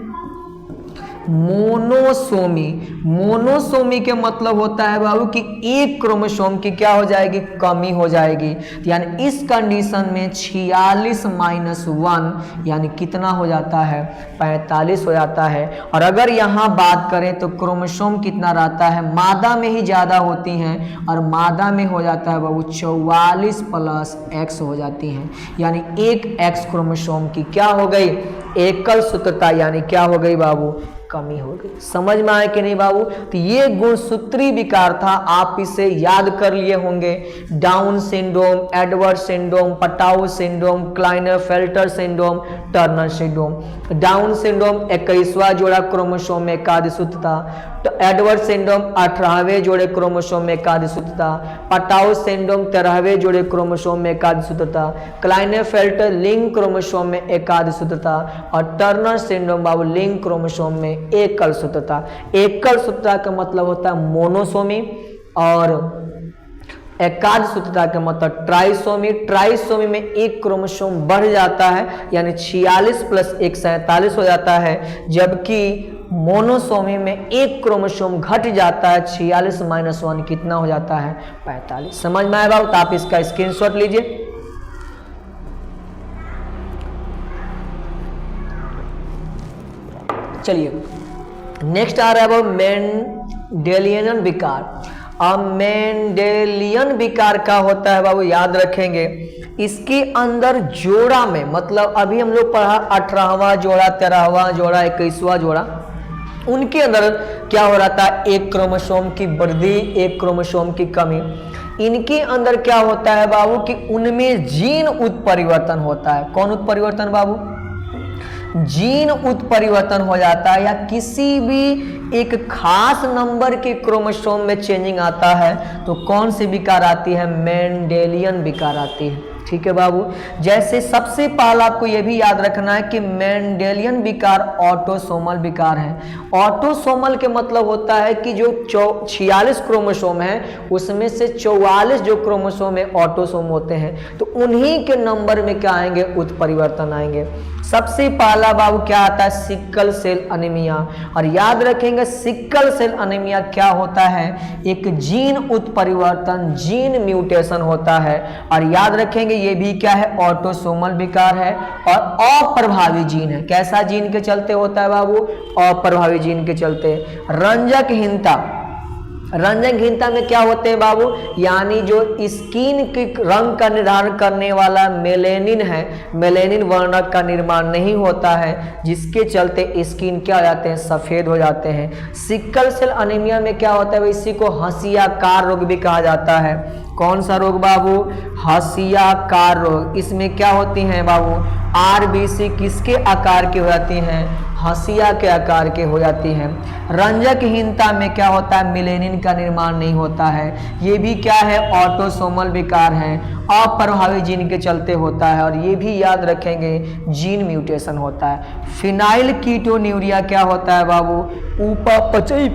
मोनोसोमी। मोनोसोमी के मतलब होता है बाबू कि एक क्रोमोसोम की क्या हो जाएगी? कमी हो जाएगी। यानी इस कंडीशन में 46 - 1 यानी कितना हो जाता है? 45 हो जाता है। और अगर यहाँ बात करें तो क्रोमोसोम कितना रहता है? मादा में ही ज्यादा होती हैं, और मादा में हो जाता है बाबू 44 प्लस X हो जाती हैं, यानी एक X क्रोमोसोम की क्या हो गई? एकल सूत्रता, यानी क्या हो गई बाबू? कमी हो गई। समझ में आए कि नहीं बाबू? तो ये गुणसूत्री विकार था, आप इसे याद कर लिए होंगे। Down syndrome, Edward syndrome, Patau syndrome, Klinefelter syndrome, Turner syndrome. Down syndrome 21वां जोड़ा क्रोमोसोम में एकाद सूत्रता। एडवर्ड सिंड्रोम 18वें जोड़े क्रोमोसोम में एकाद सूत्रता। पटाऊ सिंड्रोम 13वें जोड़े क्रोमोसोम में एकाद सूत्रता। क्लाइनेफेल्टर लिंग क्रोमोसोम में एकाद सूत्रता। और टर्नर सिंड्रोम बाबू लिंग क्रोमोसोम में एकल सूत्रता। एकल सूत्रता का मतलब होता है मोनोसोमी, और एकाद सूत्रता का मतलब ट्राइसोमी। ट्राइसोमी में एक क्रोमोसोम बढ़ जाता है, यानी 46 प्लस 1 47 हो जाता है, जबकि मोनोसोमी में एक क्रोमोसोम घट जाता है, 46 - 1 कितना हो जाता है? 45। समझ में आया बाबू? तो आप इसका स्क्रीनशॉट लीजिए। चलिए नेक्स्ट आ रहा है वो मेंडेलियन विकार। अब मेंडेलियन विकार का होता है बाबू, याद रखेंगे, इसके अंदर जोड़ा में, मतलब अभी हम लोग पढ़ा 18वां जोड़ा, 13वां जोड़ा, 21वां जोड़ा, उनके अंदर क्या हो रहा था, एक क्रोमोसोम की वृद्धि, एक क्रोमोसोम की कमी। इनके अंदर क्या होता है बाबू कि उनमें जीन उत्परिवर्तन होता है। कौन उत्परिवर्तन बाबू? जीन उत्परिवर्तन हो जाता है, या किसी भी एक खास नंबर के क्रोमोसोम में चेंजिंग आता है तो कौन सी विकार आती है? मेंडेलियन विकार आती है। ठीक है बाबू। जैसे सबसे पहला आपको यह भी याद रखना है कि मेंडेलियन विकार ऑटोसोमल विकार है। ऑटोसोमल के मतलब होता है कि जो 46 क्रोमोसोम है उसमें से 44 जो क्रोमोसोम है ऑटोसोम होते हैं, तो उन्हीं के नंबर में क्या आएंगे? उत्परिवर्तन आएंगे। सबसे पहला बाबू क्या आता है? Sickle cell anaemia. और याद रखेंगे सिकल सेल अनीमिया क्या होता है? एक जीन उत्परिवर्तन, जीन म्यूटेशन होता है। और याद रखेंगे ये भी क्या है? ऑटोसोमल विकार है और अप्रभावी जीन है। कैसा जीन के चलते होता है बाबू? अप्रभावी जीन के चलते। रंजकहीनता, रंजकहीनता में क्या होते हैं बाबू? यानी जो स्किन के रंग का निर्धारण करने वाला मेलेनिन है, मेलेनिन वर्णक का निर्माण नहीं होता है, जिसके चलते स्किन क्या हो जाते हैं? सफेद हो जाते हैं। सिकल सेल अनीमिया में क्या होता है? इसी को हंसियाकार रोग भी कहा जाता है। कौन सा रोग बाबू? हंसियाकार रोग। इसमें क्या होती हैं बाबू? आरबीसी किसके आकार की हो जाती हैं? हंसिया के आकार के हो जाती हैं। रंजकहीनता में क्या होता है? मेलेनिन का निर्माण नहीं होता है। ये भी क्या है? ऑटोसोमल विकार है, अप्रभावी जीन के चलते होता है। और ये भी याद रखेंगे जीन म्यूटेशन होता है। फिनाइल कीटोन्यूरिया क्या होता है बाबू? उपापचयी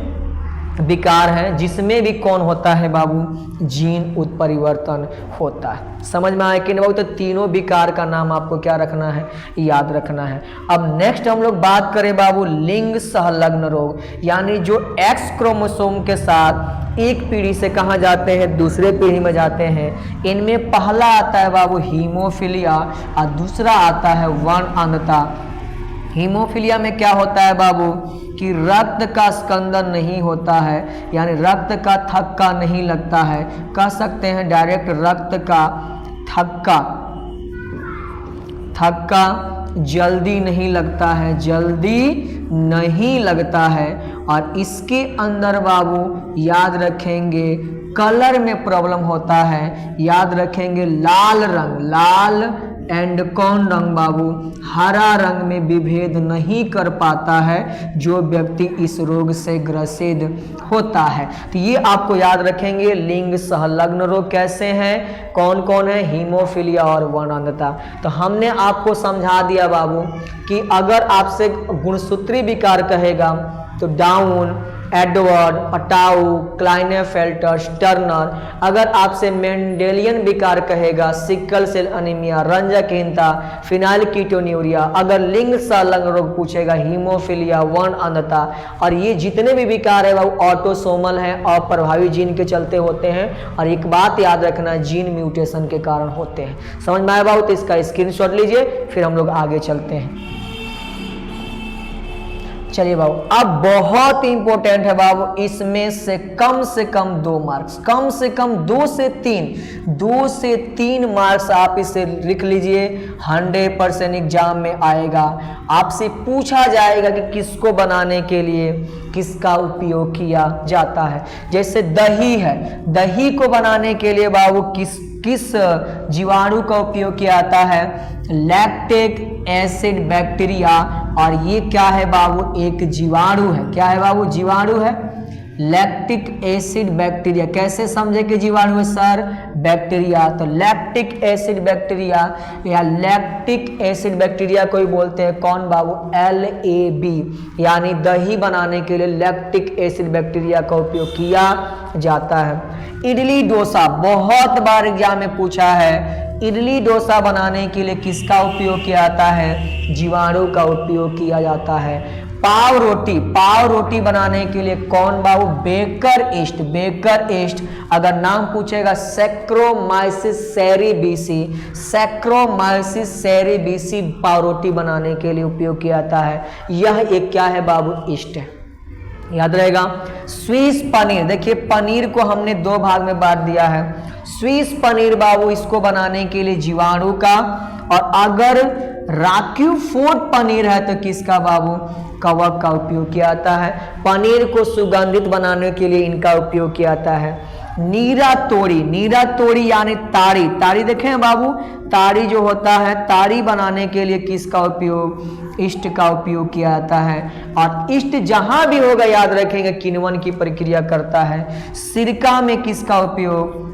विकार है, जिसमें भी कौन होता है बाबू? जीन उत्परिवर्तन होता है। समझ में आया कि नहीं बाबू? तो तीनों विकार का नाम आपको क्या रखना है? याद रखना है। अब नेक्स्ट हम लोग बात करें बाबू लिंग सहलग्न रोग, यानी जो एक्स क्रोमोसोम के साथ एक पीढ़ी से कहाँ जाते हैं? दूसरे पीढ़ी में जाते हैं। इनमें पहला आता है बाबू हीमोफीलिया और दूसरा आता है वर्णअंधता। हीमोफीलिया में क्या होता है बाबू कि रक्त का स्कंदन नहीं होता है, यानी रक्त का थक्का नहीं लगता है। कह सकते हैं डायरेक्ट रक्त का थक्का जल्दी नहीं लगता है, जल्दी नहीं लगता है। और इसके अंदर बाबू याद रखेंगे कलर में प्रॉब्लम होता है। याद रखेंगे लाल रंग, लाल एंड कौन रंग बाबू? हरा रंग में विभेद नहीं कर पाता है जो व्यक्ति इस रोग से ग्रसित होता है। तो ये आपको याद रखेंगे लिंग सहलग्न रोग कैसे हैं, कौन कौन है? हीमोफीलिया और वर्णअंधता। तो हमने आपको समझा दिया बाबू कि अगर आपसे गुणसूत्री विकार कहेगा तो Down, Edward, Patau, Klinefelter, Turner. अगर आपसे मेंडेलियन विकार कहेगा सिकल सेल अनीमिया, रंजकहीनता, फिनाइल कीटोन्यूरिया। अगर लिंग सहलग्न रोग पूछेगा हीमोफीलिया, वर्णअंधता। और ये जितने भी विकार है वो ऑटोसोमल हैं, अप्रभावी जीन के चलते होते हैं। और एक बात याद रखना, जीन म्यूटेशन के कारण होते हैं। समझ में आया बाबू? तो इसका स्क्रीनशॉट लीजिए, फिर हम लोग आगे चलते हैं। चलिए बाबू, अब बहुत इंपॉर्टेंट है बाबू, इसमें से कम 2 मार्क्स, कम से कम 2 से 3 मार्क्स आप इसे लिख लीजिए। 100% एग्जाम में आएगा। आपसे पूछा जाएगा कि किसको बनाने के लिए किसका उपयोग किया जाता है। जैसे दही है, दही को बनाने के लिए बाबू किस जीवाणु का उपयोग किया जाता है? Lactic acid bacteria. और ये क्या है बाबू? एक जीवाणु है। क्या है बाबू? जीवाणु है, लैक्टिक एसिड बैक्टीरिया। कैसे समझे कि जीवाणु है सर? बैक्टीरिया। तो लैक्टिक एसिड बैक्टीरिया या लैक्टिक एसिड बैक्टीरिया को ही बोलते हैं कौन बाबू? LAB। यानी दही बनाने के लिए लैक्टिक एसिड बैक्टीरिया का उपयोग किया जाता है। इडली डोसा बहुत बार एग्जाम में पूछा है। इडली डोसा बनाने के लिए किसका उपयोग किया जाता है? जीवाणु का उपयोग किया जाता है। पाव रोटी बनाने के लिए कौन बाबू? Baker yeast. अगर नाम पूछेगा सैक्रोमाइसिस सेरेबिसी पाव रोटी बनाने के लिए उपयोग किया जाता है। यह एक क्या है बाबू? ईस्ट है। याद रहेगा। स्विस पनीर, देखिए पनीर को हमने दो भाग में बांट दिया है। स्विस पनीर बाबू इसको बनाने के लिए जीवाणु का, और अगर राक्यूफोर्ड पनीर है तो किसका बाबू, कवक का उपयोग किया जाता है। पनीर को सुगंधित बनाने के लिए इनका उपयोग किया जाता है। नीरा तोड़ी, नीरा तोड़ी यानी ताड़ी, ताड़ी देखे हैं बाबू, ताड़ी जो होता है, ताड़ी बनाने के लिए किसका उपयोग, इष्ट का उपयोग किया जाता है। और इष्ट जहां भी होगा याद रखेंगे किण्वन की प्रक्रिया करता है। सिरका में किसका उपयोग,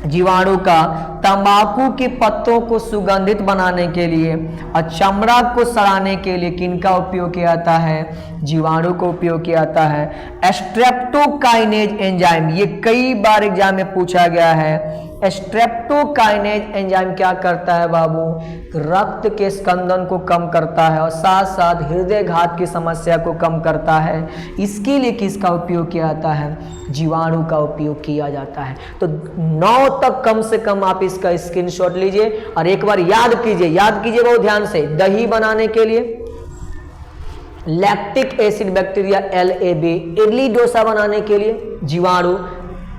जीवाणु का। तंबाकू के पत्तों को सुगंधित बनाने के लिए और चमड़ा को सड़ाने के लिए किनका उपयोग किया जाता है, जीवाणु को उपयोग किया जाता है। स्ट्रेप्टोकाइनेज एंजाइम, ये कई बार एग्जाम में पूछा गया है। स्ट्रेप्टोकाइनेज एंजाइम क्या करता है बाबू, रक्त के स्कंदन को कम करता है और साथ साथ हृदय घात की समस्या को कम करता है। इसके लिए किसका उपयोग किया जाता है, जीवाणु का उपयोग किया जाता है। तो 9 तक कम से कम आप इसका स्क्रीनशॉट लीजिए और एक बार याद कीजिए बहुत ध्यान से। दही बनाने के लिए lactic acid bacteria LAB, idli dosa बनाने के लिए जीवाणु।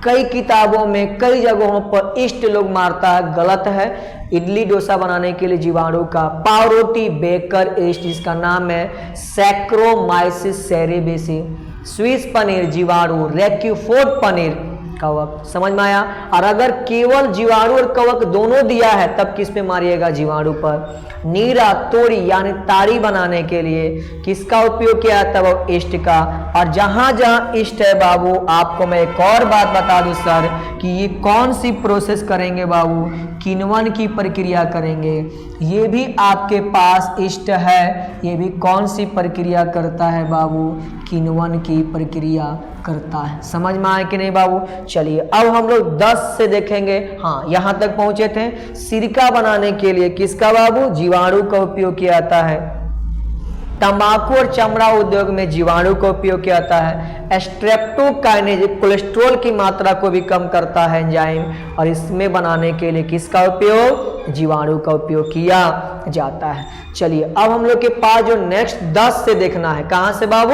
कई किताबों में कई जगहों पर इष्ट लोग मारता है, गलत है। इडली डोसा बनाने के लिए जीवाणु का। पावरोटी बेकर इष्ट, इसका नाम है सैक्रोमाइसिस सेरेबेसी। स्विस पनीर जीवाणु, रैक्यूफोर्ड पनीर कवक। समझ में आया। और अगर केवल जीवाणु और कवक दोनों दिया है तब किस पे मारिएगा, जीवाणु पर। नीरा तोड़ी यानी ताड़ी बनाने के लिए किसका उपयोग किया जाता है, वो इष्ट का। और जहां जहां इष्ट है बाबू, आपको मैं एक और बात बता दूं सर कि ये कौन सी प्रोसेस करेंगे बाबू, किण्वन की प्रक्रिया करेंगे। ये भी आपके पास इष्ट है, ये भी कौन सी प्रक्रिया करता है बाबू, किण्वन की प्रक्रिया करता है। समझ में आए कि नहीं बाबू। चलिए अब हम लोग 10 से देखेंगे। हाँ, यहां तक पहुंचे थे। सिरका बनाने के लिए किसका बाबू, जीवाणु का उपयोग किया जाता है। तंबाकू और चमड़ा उद्योग में जीवाणु का उपयोग किया जाता है। स्ट्रेप्टोकाइनेज कोलेस्ट्रॉल की मात्रा को भी कम करता है एंजाइम, और इसमें बनाने के लिए किसका उपयोग, जीवाणु का उपयोग किया जाता है। चलिए अब हम लोग के पास जो नेक्स्ट 10 से देखना है, कहां से बाबू,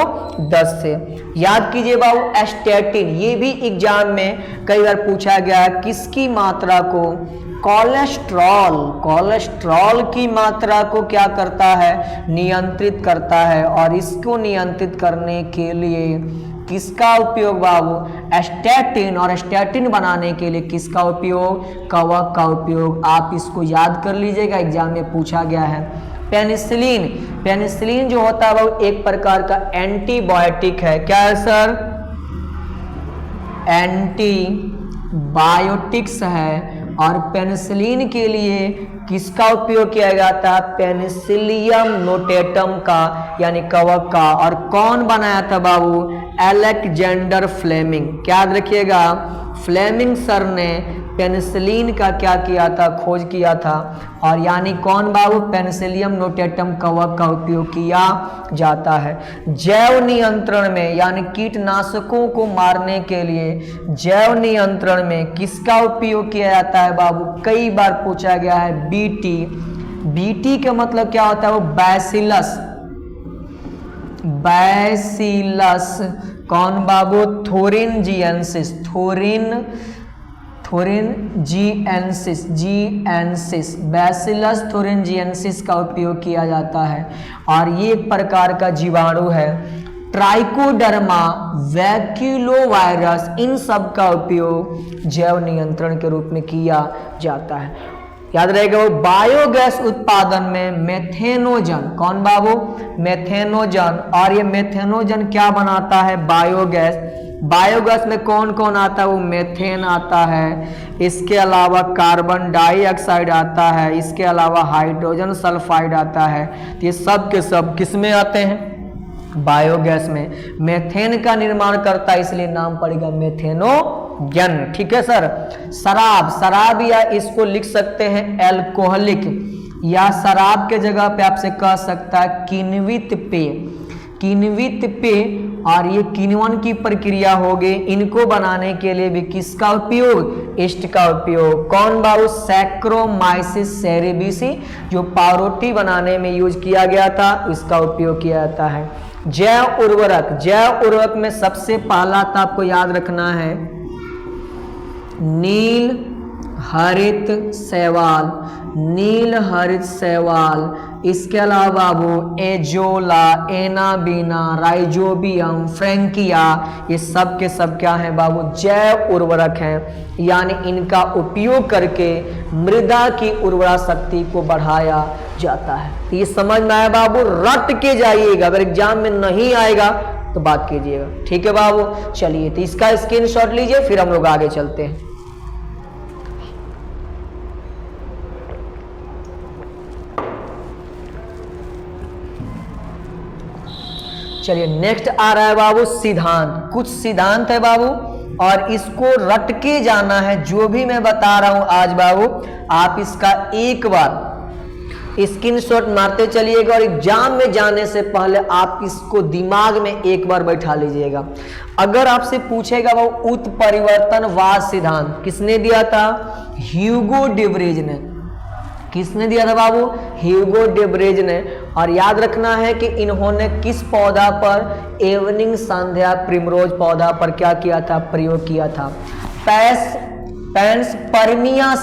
10 से। याद कीजिए बाबू स्टैटिन, ये भी एग्जाम में कई बार पूछा गया है। किसकी मात्रा को, कोलेस्ट्रॉल की मात्रा को क्या करता है, नियंत्रित करता है। और इसको नियंत्रित करने के लिए किसका उपयोग बाबू, स्टैटिन। और स्टैटिन बनाने के लिए किसका उपयोग, कवक का उपयोग। आप इसको याद कर लीजिएगा, एग्जाम में पूछा गया है। पेनिसिलिन, पेनिसिलिन जो होता है वो एक प्रकार का एंटीबायोटिक है। क्या है सर, एंटीबायोटिक्स है। और पेनिसिलिन के लिए किसका उपयोग किया जाता है, पेनिसिलियम नोटेटम का यानी कवक का। और कौन बनाया था बाबू, अलेक्जेंडर फ्लेमिंग। क्या याद रखिएगा, फ्लेमिंग सर ने पेनिसिलिन का क्या किया था, खोज किया था। और यानी कौन बाबू, पेनिसिलियम नोटेटम कवक का उपयोग किया जाता है। जैव नियंत्रण में यानी कीटनाशकों को मारने के लिए जैव नियंत्रण में किसका उपयोग किया जाता है बाबू, कई बार पूछा गया है, बीटी। बीटी का मतलब क्या होता है, वो बैसिलस, बैसिलस कौन बाबू, थोरिनजिएंसिस, थोरिनजिएंसिस, बैसिलस थोरिनजिएंसिस का उपयोग किया जाता है। और ये एक प्रकार का जीवाणु है। ट्राइकोडर्मा, वैक्यूलोवायरस, इन सब का उपयोग जैव नियंत्रण के रूप में किया जाता है। याद रहेगा वो बायोगैस उत्पादन में मेथेनोजन, कौन बाबू, मेथेनोजन। और ये मेथेनोजन क्या बनाता है, बायोगैस। बायोगैस में कौन कौन आता है, वो मेथेन आता है, इसके अलावा कार्बन डाइऑक्साइड आता है, इसके अलावा हाइड्रोजन सल्फाइड आता है। तो ये सब के सब किस में आते हैं, बायोगैस में। मेथेन का निर्माण करता है, इसलिए नाम पड़ेगा मेथेनोजन। ठीक है सर। शराब, शराब या इसको लिख सकते हैं एल्कोहलिक, या शराब के जगह पे आपसे कह सकता है किण्वित पेय, किण्वित पेय। और ये किण्वन की प्रक्रिया होगी। इनको बनाने के लिए भी किसका उपयोग, इष्ट का उपयोग। कौन बाबू, सैक्रोमाइसिस सेरेबेसी, जो पावरोटी बनाने में यूज किया गया था, इसका उपयोग किया जाता है। जैव उर्वरक में सबसे पहला तो आपको याद रखना है नील हरित शैवाल, इसके अलावा वो एजोला, एनाबीना, राइजोबियम, फ्रैंकिया, ये सब के सब क्या हैं बाबू, जैव उर्वरक हैं। यानी इनका उपयोग करके मृदा की उर्वरा शक्ति को बढ़ाया जाता है। तो ये समझ में आया बाबू, रट के जाइएगा, अगर एग्जाम में नहीं आएगा तो बात कीजिएगा, ठीक है बाबू। चलिए तो इसका स्क्रीनशॉट लीजिए, फिर हम लोग आगे चलते हैं। चलिए नेक्स्ट आ रहा है बाबू सिद्धांत। कुछ सिद्धांत है बाबू और इसको रट के जाना है, जो भी मैं बता रहा हूं आज बाबू आप इसका एक बार स्क्रीनशॉट मारते चलिएगा और एग्जाम में जाने से पहले आप इसको दिमाग में एक बार बैठा लीजिएगा। अगर आपसे पूछेगा बाबू उत्परिवर्तनवाद सिद्धांत किसने दिया था, ह्यूगो डेब्रेज ने। किसने दिया था बाबू, ह्यूगो डेब्रेज ने। और याद रखना है कि इन्होंने किस पौधा पर, एवनिंग संध्या प्रिमरोज पौधा पर क्या किया था, प्रयोग किया था, पैंसपर्मिया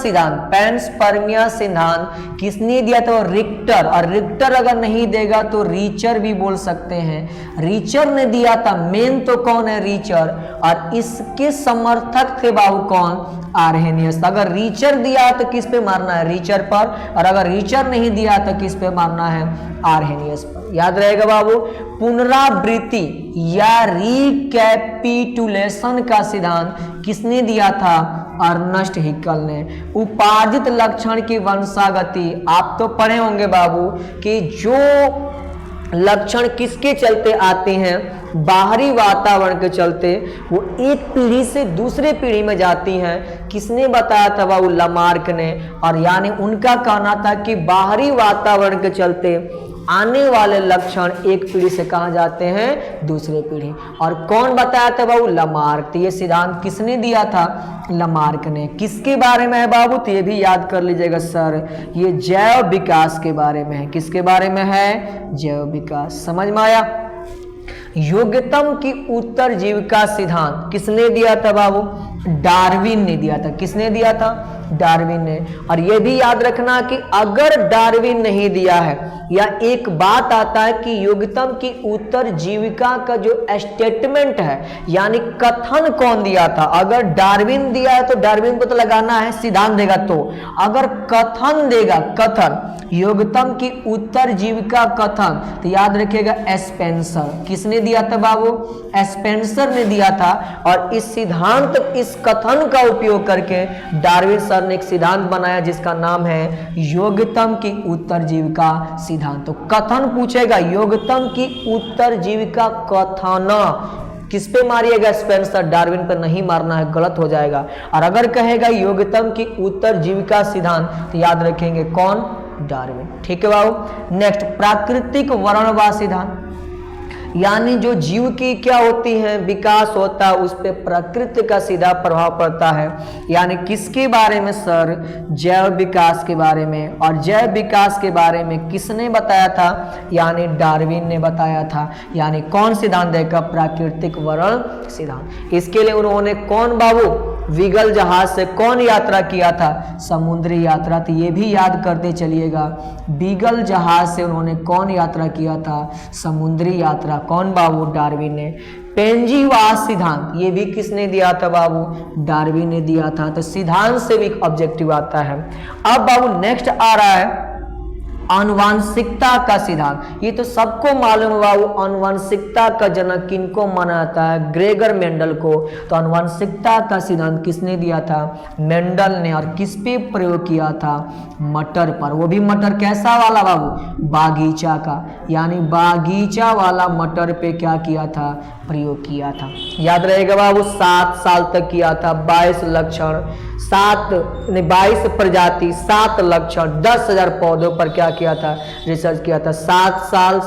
सिद्धांत किसने दिया था, रिक्टर। और रिक्टर अगर नहीं देगा तो रीचर भी बोल सकते हैं, रीचर ने दिया था। मेन तो कौन है, रीचर। और इसके समर्थक थे बाबू कौन, आर्हेनियस। अगर रीचर दिया तो किस पे मारना है, रीचर पर, और अगर रीचर नहीं दिया तो किस पे मारना है, आर्हेनियस पर। याद रहेगा बाबू। पुनरावृत्ति या रिकैपिटुलेशन का सिद्धांत किसने दिया था, अर्नस्ट हिकल ने। उपार्जित लक्षण की वंशागति, आप तो पढ़े होंगे बाबू कि जो लक्षण किसके चलते आते हैं, बाहरी वातावरण के चलते, वो एक पीढ़ी से दूसरे पीढ़ी में जाती हैं। किसने बताया था बाबू, लामार्क ने। और यानी उनका कहना था कि बाहरी वातावरण के चलते आने वाले लक्षण एक पीढ़ी से कहाँ जाते हैं, दूसरे पीढ़ी। और कौन बताया था बाबू, लामार्क। तो ये सिद्धांत किसने दिया था, लामार्क ने। किसके बारे में है बाबू, तो ये भी याद कर लीजिएगा सर, ये जैव विकास के बारे में है। किसके बारे में है, जैव विकास। समझ में आया। योग्यतम की उत्तरजीविका सिद्धांत किसने दिया था बाबू, डार्विन ने दिया था। किसने दिया था, डार्विन ने। और यह भी याद रखना कि अगर डार्विन नहीं दिया है, या एक बात आता है कि योग्यतम की उत्तरजीविका का जो स्टेटमेंट है, यानी कथन कौन दिया था। अगर डार्विन दिया है तो डार्विन को तो लगाना है, सिद्धांत देगा तो। अगर कथन देगा, कथन योग्यतम की उत्तरजीविका कथन, तो याद रखिएगा स्पेंसर। किसने दिया था बाबू, स्पेंसर ने दिया था। और इस सिद्धांत, इस कथन का उपयोग करके डार्विन सर ने एक सिद्धांत बनाया जिसका नाम है योग्यतम की उत्तरजीविका सिद्धांत। तो कथन पूछेगा, योग्यतम की उत्तरजीविका कथन किस पे मारिएगा, स्पेंसर, डार्विन पर नहीं मारना है, गलत हो जाएगा। और अगर कहेगा योग्यतम की उत्तरजीविका सिद्धांत, तो याद रखेंगे कौन, डार्विन। ठीक है बाबू। नेक्स्ट, प्राकृतिक वर्णवाद सिद्धांत, यानी जो जीव की क्या होती है, विकास होता है, उस पे प्रकृति का सीधा प्रभाव पड़ता है। यानी किसके बारे में सर, जैव विकास के बारे में। और जैव विकास के बारे में किसने बताया था, यानी डार्विन ने बताया था। यानी कौन सिद्धांत देगा, प्राकृतिक वर्ण सिद्धांत। इसके लिए उन्होंने कौन बाबू, विगल जहाज से कौन यात्रा किया था, समुद्री यात्रा। तो ये भी याद करते चलिएगा, बीगल जहाज से उन्होंने कौन यात्रा किया था, समुद्री यात्रा। कौन बाबू, डार्विन ने। पेंजीवाद सिद्धांत, ये भी किसने दिया था बाबू, डार्विन ने दिया था। तो सिद्धांत से भी ऑब्जेक्टिव आता है। अब बाबू नेक्स्ट आ रहा है आनुवांशिकता का सिद्धांत। ये तो सबको मालूम है बाबू, आनुवांशिकता का जनक किनको माना जाता है, ग्रेगर मेंडल को। तो आनुवांशिकता का सिद्धांत किसने दिया था, मेंडल ने। और किस पे प्रयोग किया था, मटर पर। वो भी मटर कैसा वाला बाबू, बागीचा का। यानी बागीचा वाला मटर पे क्या किया था, प्रयोग किया था। याद रहेगा बाबू, 7 साल तक किया था। 22 लक्षण, 22 प्रजाति, 7 लक्षण, 10,000 पौधों पर क्या किया था, रिसर्च किया था। 7 साल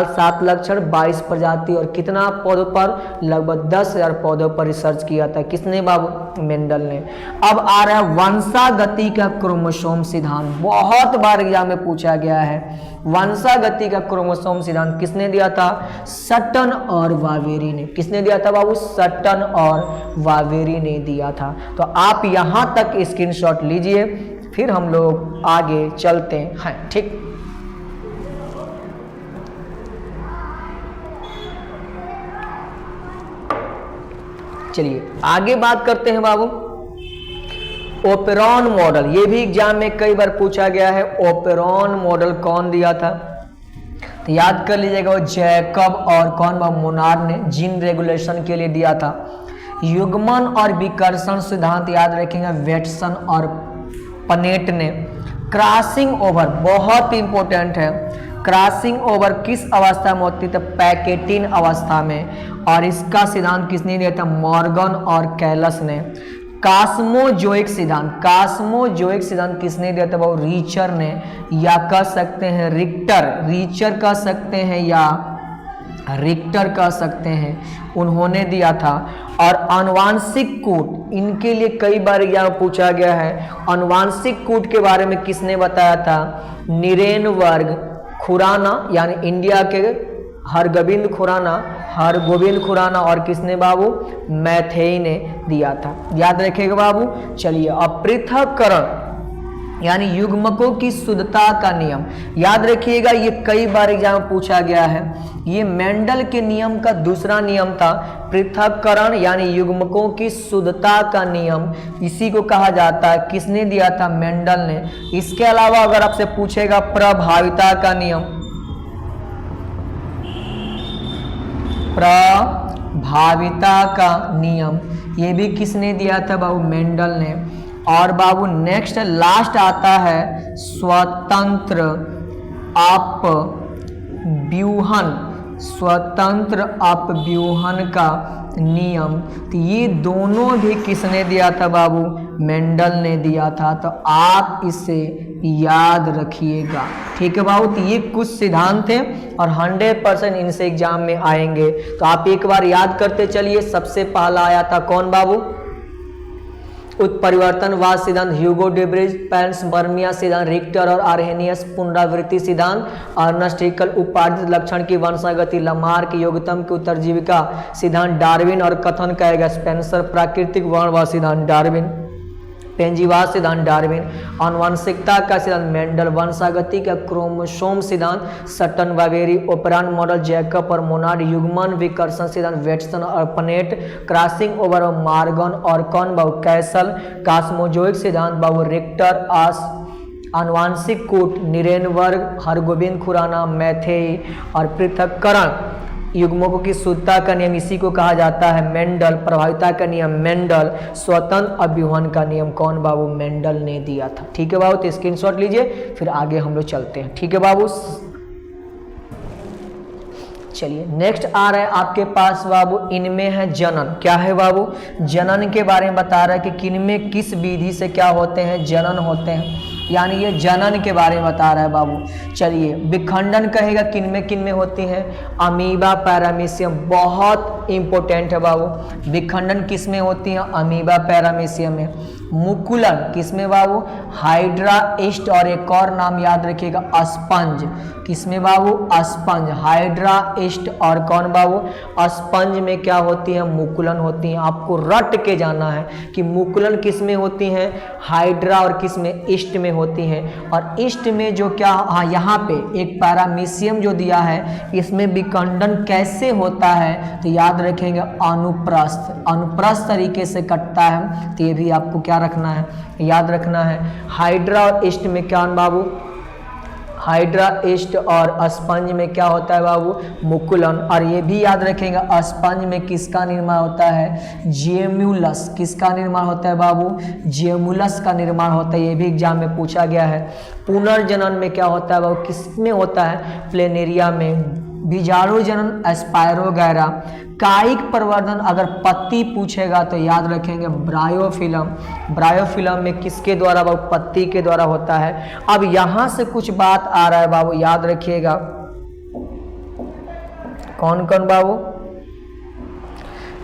7 लक्षण 22 प्रजाति और कितना पौधों पर, लगभग 10,000 पौधों पर रिसर्च किया था। किसने बाबू? मेंडल ने। अब आ रहा है वंशागति का क्रोमोसोम सिद्धांत, बहुत बार एग्जाम में पूछा गया है। वंशागति का क्रोमोसोम सिद्धांत किसने दिया था? सटन और वावेरी ने। किसने दिया था बाबू? सटन और वावेरी ने दिया था। तो आप यहां तक स्क्रीनशॉट लीजिए, फिर हम लोग आगे चलते हैं। ठीक, चलिए आगे बात करते हैं बाबू। ओपेरॉन मॉडल, ये भी एग्जाम में कई बार पूछा गया है। ओपेरॉन मॉडल कौन दिया था? तो याद कर लीजिएगा, वो जैकब और कौन बा मोनार्ड ने जीन रेगुलेशन के लिए दिया था। युग्मन और विकर्षण सिद्धांत याद रखेंगे, वेटसन और पनेट ने। क्रॉसिंग ओवर बहुत इंपॉर्टेंट है। क्रॉसिंग ओवर किस अवस्था में होती है? पैकेटिन अवस्था में। और इसका सिद्धांत किसने दिया था? मॉर्गन और कैलस ने। कास्मोजोइक सिद्धांत, कास्मोजोइक सिद्धांत किसने दिया था? वो रीचर ने, या कह सकते हैं रिक्टर, रीचर कह सकते हैं या रिक्टर कह सकते हैं, उन्होंने दिया था। और आनुवांशिक कूट, इनके लिए कई बार यह पूछा गया है। आनुवांशिक कूट के बारे में किसने बताया था? निरेनबर्ग, खुराना यानी इंडिया के हरगोबिंद खुराना और किसने बाबू? मैथेई ने दिया था। याद रखेगा बाबू। चलिए अब पृथक्करण यानी युग्मकों की शुद्धता का नियम याद रखिएगा, ये कई बार एग्जाम में पूछा गया है। ये मेंडल के नियम का दूसरा नियम था, पृथक्करण यानी युग्मकों की शुद्धता का नियम, इसी को कहा जाता है। किसने दिया था? मेंडल ने। इसके अलावा अगर आपसे पूछेगा प्रभाविता का नियम, प्रभाविता का नियम, ये भी किसने दिया था बाबू? मेंडल ने। और बाबू नेक्स्ट लास्ट आता है स्वतंत्र अपव्यूहन, स्वतंत्र अपव्यूहन का नियम। तो ये दोनों भी किसने दिया था बाबू? मेंडल ने दिया था। तो आप इसे याद रखिएगा, ठीक है बाबू। तो ये कुछ सिद्धांत हैं और 100% इनसे एग्जाम में आएंगे, तो आप एक बार याद करते चलिए। सबसे पहला आया था कौन बाबू? उत्परिवर्तनवाद सिद्धांत, ह्यूगो डेब्रिज, पैंसबर्मिया सिद्धांत, रिक्टर और आर्हेनियस पुनरावृत्ति सिद्धांत, अर्नस्ट हैकेल उपार्जित लक्षण की वंशागति, लामार्क योग्यतम की उत्तरजीविका सिद्धांत, डार्विन और कथन कहेगा स्पेंसर, प्राकृतिक वर्णवाद सिद्धांत डार्विन, पेंजीवाद सिद्धांत डार्विन, आनुवंशिकता का सिद्धांत मेंडल, वंशागति का क्रोमोसोम सिद्धांत सटन वावेरी, ओपेरॉन मॉडल जैकब और मोनार्ड, युग्मन विकर्षण सिद्धांत वेटसन और पनेट, क्रॉसिंग ओवर और मार्गन और कौन बाबू? कैसल, कास्मोजोइक सिद्धांत बाबू रिक्टर, आनुवांशिक कूट निरेनबर्ग, हरगोबिंद खुराना, मैथेई और पृथक्करण युग्मकों की शुद्धता का नियम, इसी को कहा जाता है मेंडल, प्रभाविता का नियम मेंडल, स्वतंत्र अभ्यूहन का नियम कौन बाबू? मेंडल ने दिया था। ठीक है बाबू, तो स्क्रीनशॉट लीजिए, फिर आगे हम लोग चलते हैं। ठीक है बाबू। चलिए नेक्स्ट आ रहा है आपके पास बाबू, इनमें है जनन। क्या है बाबू? जनन के बारे में बता रहा है कि किनमें किस विधि से क्या होते हैं? जनन होते हैं, यानी ये जनन के बारे में बता रहा है बाबू। चलिए विखंडन कहेगा किन में होती है? अमीबा पैरामीशियम, बहुत इंपॉर्टेंट है बाबू। विखंडन किस में होती है? अमीबा पैरामीशियम में। मुकुलन किसमें बाबू? हाइड्रा ईस्ट, और एक और नाम याद रखिएगा अस्पंज, किसमें बाबू? अस्पंज, हाइड्रा ईस्ट और कौन बाबू? अस्पंज में क्या होती है? मुकुलन होती है। आपको रट के जाना है कि मुकुलन किसमें होती है? हाइड्रा और किसमें? ईस्ट में होती है। और ईस्ट में जो क्या, हाँ यहाँ पे एक पैरामीशियम जो दिया है, इसमें विखंडन कैसे होता है? तो याद रखेंगे अनुप्रस्थ, अनुप्रस्थ तरीके से कटता है। तो ये भी आपको क्या रखना है? याद रखना है। हाइड्रा और ईस्ट में क्या बाबू? हाइड्रा ईस्ट और अस्पंज में क्या होता है बाबू? मुकुलन। और ये भी याद रखेंगे अस्पंज में किसका निर्माण होता है? जियोमुलस, किसका निर्माण होता है बाबू? जियोमुलस का निर्माण होता है। ये भी एग्जाम में पूछा गया है। पुनर्जनन में क्या होता है बाबू? किस में होता है? प्लेनेरिया में। बीजाणु जनन स्पायरोगैरा, कायिक प्रवर्धन अगर पत्ती पूछेगा तो याद रखेंगे ब्रायोफिलम। ब्रायोफिलम में किसके द्वारा बाबू? पत्ती के द्वारा होता है। अब यहां से कुछ बात आ रहा है बाबू, याद रखिएगा। कौन कौन बाबू?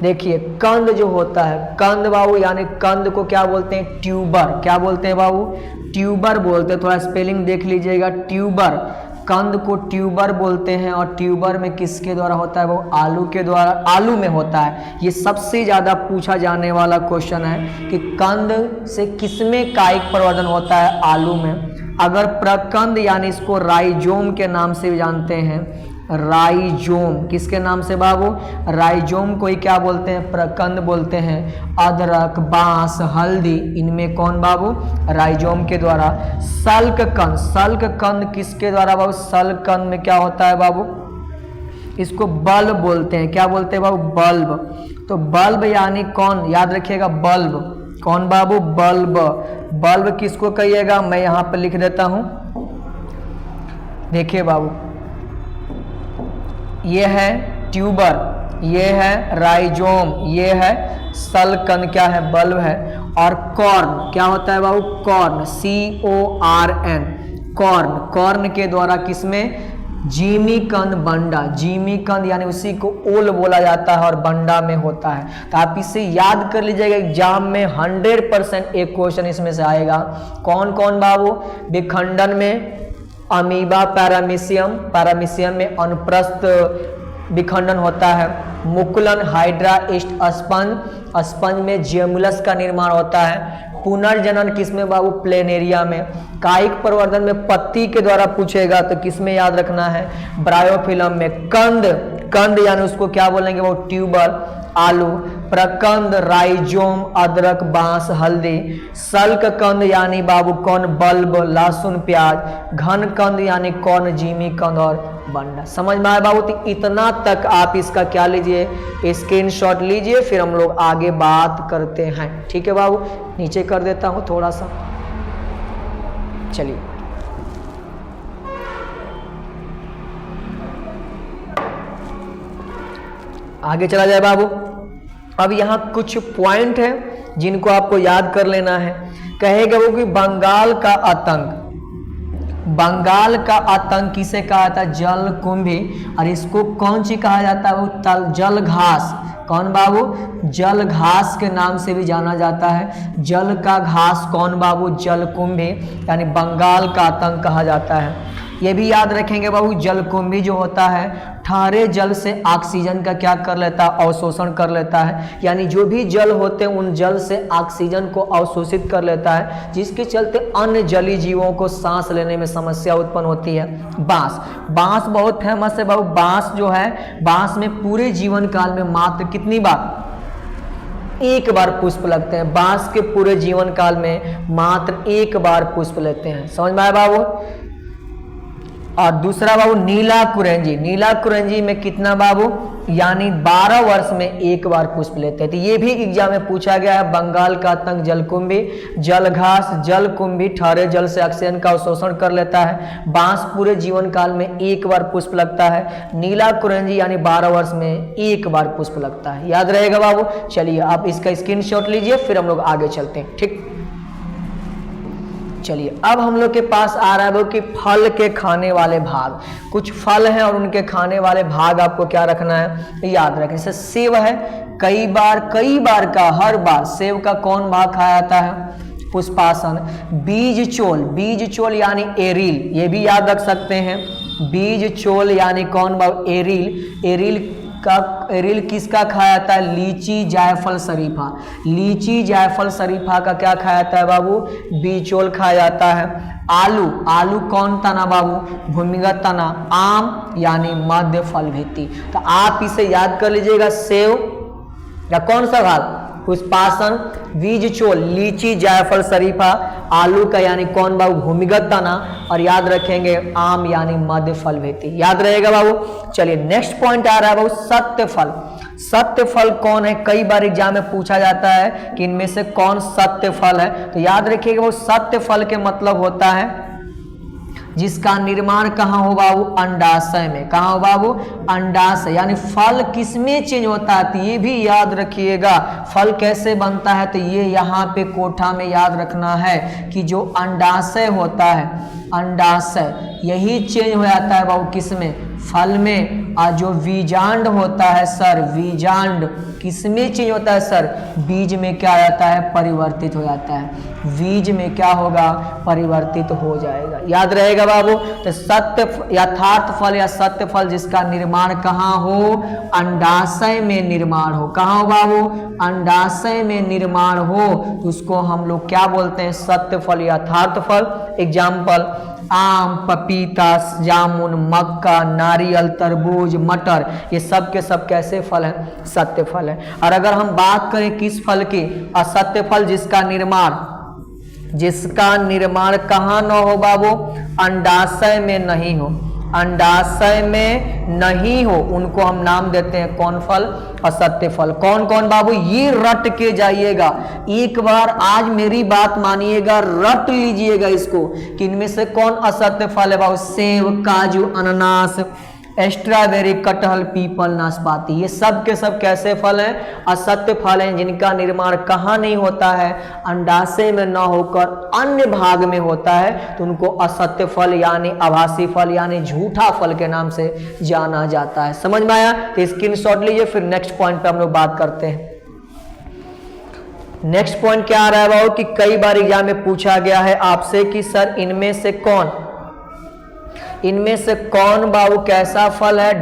देखिए कंद जो होता है, कंद बाबू यानी कंद को क्या बोलते हैं? ट्यूबर। क्या बोलते हैं बाबू? ट्यूबर बोलते हैं। थोड़ा स्पेलिंग देख लीजिएगा, ट्यूबर। कंद को ट्यूबर बोलते हैं और ट्यूबर में किसके द्वारा होता है? वो आलू के द्वारा, आलू में होता है। ये सबसे ज्यादा पूछा जाने वाला क्वेश्चन है कि कंद से किसमें कायिक प्रवर्धन होता है? आलू में। अगर प्रकंद यानी इसको राइजोम के नाम से भी जानते हैं, राइजोम। किसके नाम से बाबू? राइजोम को ही क्या बोलते हैं? प्रकंद बोलते हैं। अदरक, बांस, हल्दी, इनमें कौन बाबू? राइजोम के द्वारा। सल्क कंद, सल्क कंद किसके द्वारा बाबू? सल्क कंद में क्या होता है बाबू? इसको बल्ब बोलते हैं। क्या बोलते हैं बाबू? बल्ब। तो बल्ब यानी कौन? याद रखिएगा बल्ब। कौन बाबू? बल्ब। बल्ब किसको कहिएगा? मैं यहां पर लिख देता हूं। देखिए बाबू, ये है ट्यूबर, ये है राइजोम, ये है सल्कन, क्या है? बल्ब है। और कॉर्न क्या होता है बाबू? Corn, CORN, corn. कॉर्न के द्वारा किसमें? जिमीकंद, बंडा। जिमीकंद यानी उसी को ओल बोला जाता है और बंडा में होता है। तो आप इसे याद कर लीजिएगा, एग्जाम में 100% एक क्वेश्चन इसमें से आएगा। कौन कौन बाबू? विखंडन में अमीबा, पैरामीशियम, पैरामीशियम में अनुप्रस्थ विखंडन होता है। मुकुलन, हाइड्रा, ईस्ट, स्पंज, स्पंज में जियोमुलस का निर्माण होता है। पुनर्जनन किसमें बाबू? प्लेनेरिया में। कायिक प्रवर्धन में पत्ती के द्वारा पूछेगा तो किसमें याद रखना है? ब्रायोफिलम में। कंद, कंद यानी उसको क्या बोलेंगे वो? ट्यूबर, आलू। प्रकंद, राइजोम, अदरक, बांस, हल्दी। सल्क कंद यानी बाबू कौन? बल्ब, लहसुन, प्याज। घन कंद यानी कौन? जिमी कंद और बंडा। समझ में आया बाबू? तो इतना तक आप इसका क्या लीजिए? स्क्रीनशॉट लीजिए, फिर हम लोग आगे बात करते हैं। ठीक है बाबू? नीचे कर देता हूं थोड़ा सा। चलिए आगे चला जाए बाबू। अब यहाँ कुछ पॉइंट है जिनको आपको याद कर लेना है। कहेगा वो कि बंगाल का आतंक, बंगाल का आतंक किसे कहा था? जलकुंभी। और इसको कौन सी कहा जाता है? वो जल घास। कौन बाबू? जल घास के नाम से भी जाना जाता है। जल का घास कौन बाबू? जलकुंभी, यानी बंगाल का आतंक कहा जाता है। ये भी याद रखेंगे बाबू, जलकुंभी जो होता है ठहरे जल से ऑक्सीजन का क्या कर लेता है? अवशोषण कर लेता है। यानी जो भी जल होते हैं उन जल से ऑक्सीजन को अवशोषित कर लेता है, जिसके चलते अन्य जलीय जीवों को सांस लेने में समस्या उत्पन्न होती है। बांस, बांस बहुत फेमस है बाबू। बांस जो है, बांस में पूरे जीवन काल में मात्र कितनी बार? एक बार पुष्प लगते हैं। बांस के पूरे जीवन काल में मात्र एक बार पुष्प लेते हैं। समझ में आया बाबू? और दूसरा बाबू नीला कुरेंजी, नीला कुरेंजी में कितना बाबू? यानी 12 वर्ष में एक बार पुष्प लेते हैं। तो ये भी एग्जाम में पूछा गया है। बंगाल का आतंक जलकुंभी, जलघास, जलकुंभी ठहरे जल से ऑक्सीजन का अवशोषण कर लेता है। बांस पूरे जीवन काल में एक बार पुष्प लगता है। नीला कुरेंजी यानी 12 वर्ष में एक बार पुष्प लगता है। याद रहेगा बाबू? चलिए आप इसका स्क्रीनशॉट लीजिए, फिर हम लोग आगे चलते हैं। ठीक, चलिए अब हम लोग के पास आ रहा है वो कि फल के खाने वाले भाग। कुछ फल हैं और उनके खाने वाले भाग आपको क्या रखना है? याद रखें। जैसे सेब है, कई बार का हर बार सेब का कौन भाग खाया जाता है? पुष्पासन। बीज चोल, बीज चोल यानी एरिल, ये भी याद रख सकते हैं। बीज चोल यानी कौन भाग? एरिल। एरिल किसका खाया जाता है? लीची, जायफल, शरीफा। लीची, जायफल, शरीफा का क्या खाया जाता है बाबू? बीचोल खाया जाता है। आलू, आलू कौन तना बाबू? भूमिगत तना। आम यानी मध्य फल भित्ति। तो आप इसे याद कर लीजिएगा। सेव या कौन सा भाग? पुष्पासन, बीज चोल, लीची, जायफल, शरीफा। आलू का यानी कौन बाबू? भूमिगत तना। और याद रखेंगे आम यानी मध्य फल भेती। याद रहेगा बाबू? चलिए नेक्स्ट पॉइंट आ रहा है बाबू, सत्य फल। सत्य फल कौन है? कई बार एग्जाम में पूछा जाता है कि इनमें से कौन सत्य फल है। तो याद रखिएगा वो सत्य फल के मतलब होता है जिसका निर्माण कहाँ हो बाबू? अंडाशय में। कहाँ हो बाबू? अंडाशय। यानी फल किसमें चेंज होता है? तो ये भी याद रखिएगा, फल कैसे बनता है? तो ये यहाँ पे कोठा में याद रखना है कि जो अंडाशय होता है, अंडाशय यही चेंज हो जाता है बाबू किसमें? फल में। और जो बीजांड होता है सर, बीजांड किसमें चेंज होता है सर? बीज में क्या जाता है? परिवर्तित हो जाता है। बीज में क्या होगा? परिवर्तित हो जाएगा। याद रहेगा बाबू। तो सत्य यथार्थ फल या सत्य फल जिसका निर्माण कहाँ हो? अंडाशय में निर्माण हो। कहाँ हो बाबू? अंडाशय में निर्माण हो तो उसको हम लोग क्या बोलते हैं? सत्य फल, यथार्थ फल। एग्जाम्पल आम, पपीता, जामुन, मक्का, नारियल, तरबूज, मटर, ये सब के सब कैसे फल हैं? सत्य फल है। और अगर हम बात करें किस फल की? असत्य फल जिसका निर्माण कहाँ न हो बाबू? अंडाशय में नहीं हो। अंडाशय में नहीं हो उनको हम नाम देते हैं कौन फल? असत्य फल। कौन कौन बाबू? ये रट के जाइएगा, एक बार आज मेरी बात मानिएगा, रट लीजिएगा इसको कि इनमें से कौन असत्य फल है बाबू? सेब, काजू, अनानास, स्ट्रॉबेरी, कटहल, पीपल, नाशपाती, ये सब के सब कैसे फल हैं? असत्य फल हैं जिनका निर्माण कहाँ नहीं होता है? अंडाशय में न होकर अन्य भाग में होता है, तो उनको असत्य फल यानी आभासी फल यानी झूठा फल के नाम से जाना जाता है। समझ में आया? तो स्क्रीनशॉट लीजिए, फिर नेक्स्ट पॉइंट पे हम लोग बात करते हैं। नेक्स्ट पॉइंट क्या आ रहा है बाबू कि कई बार एग्जाम में पूछा गया है आपसे कि सर इनमें से कौन बाबू कैसा फल है?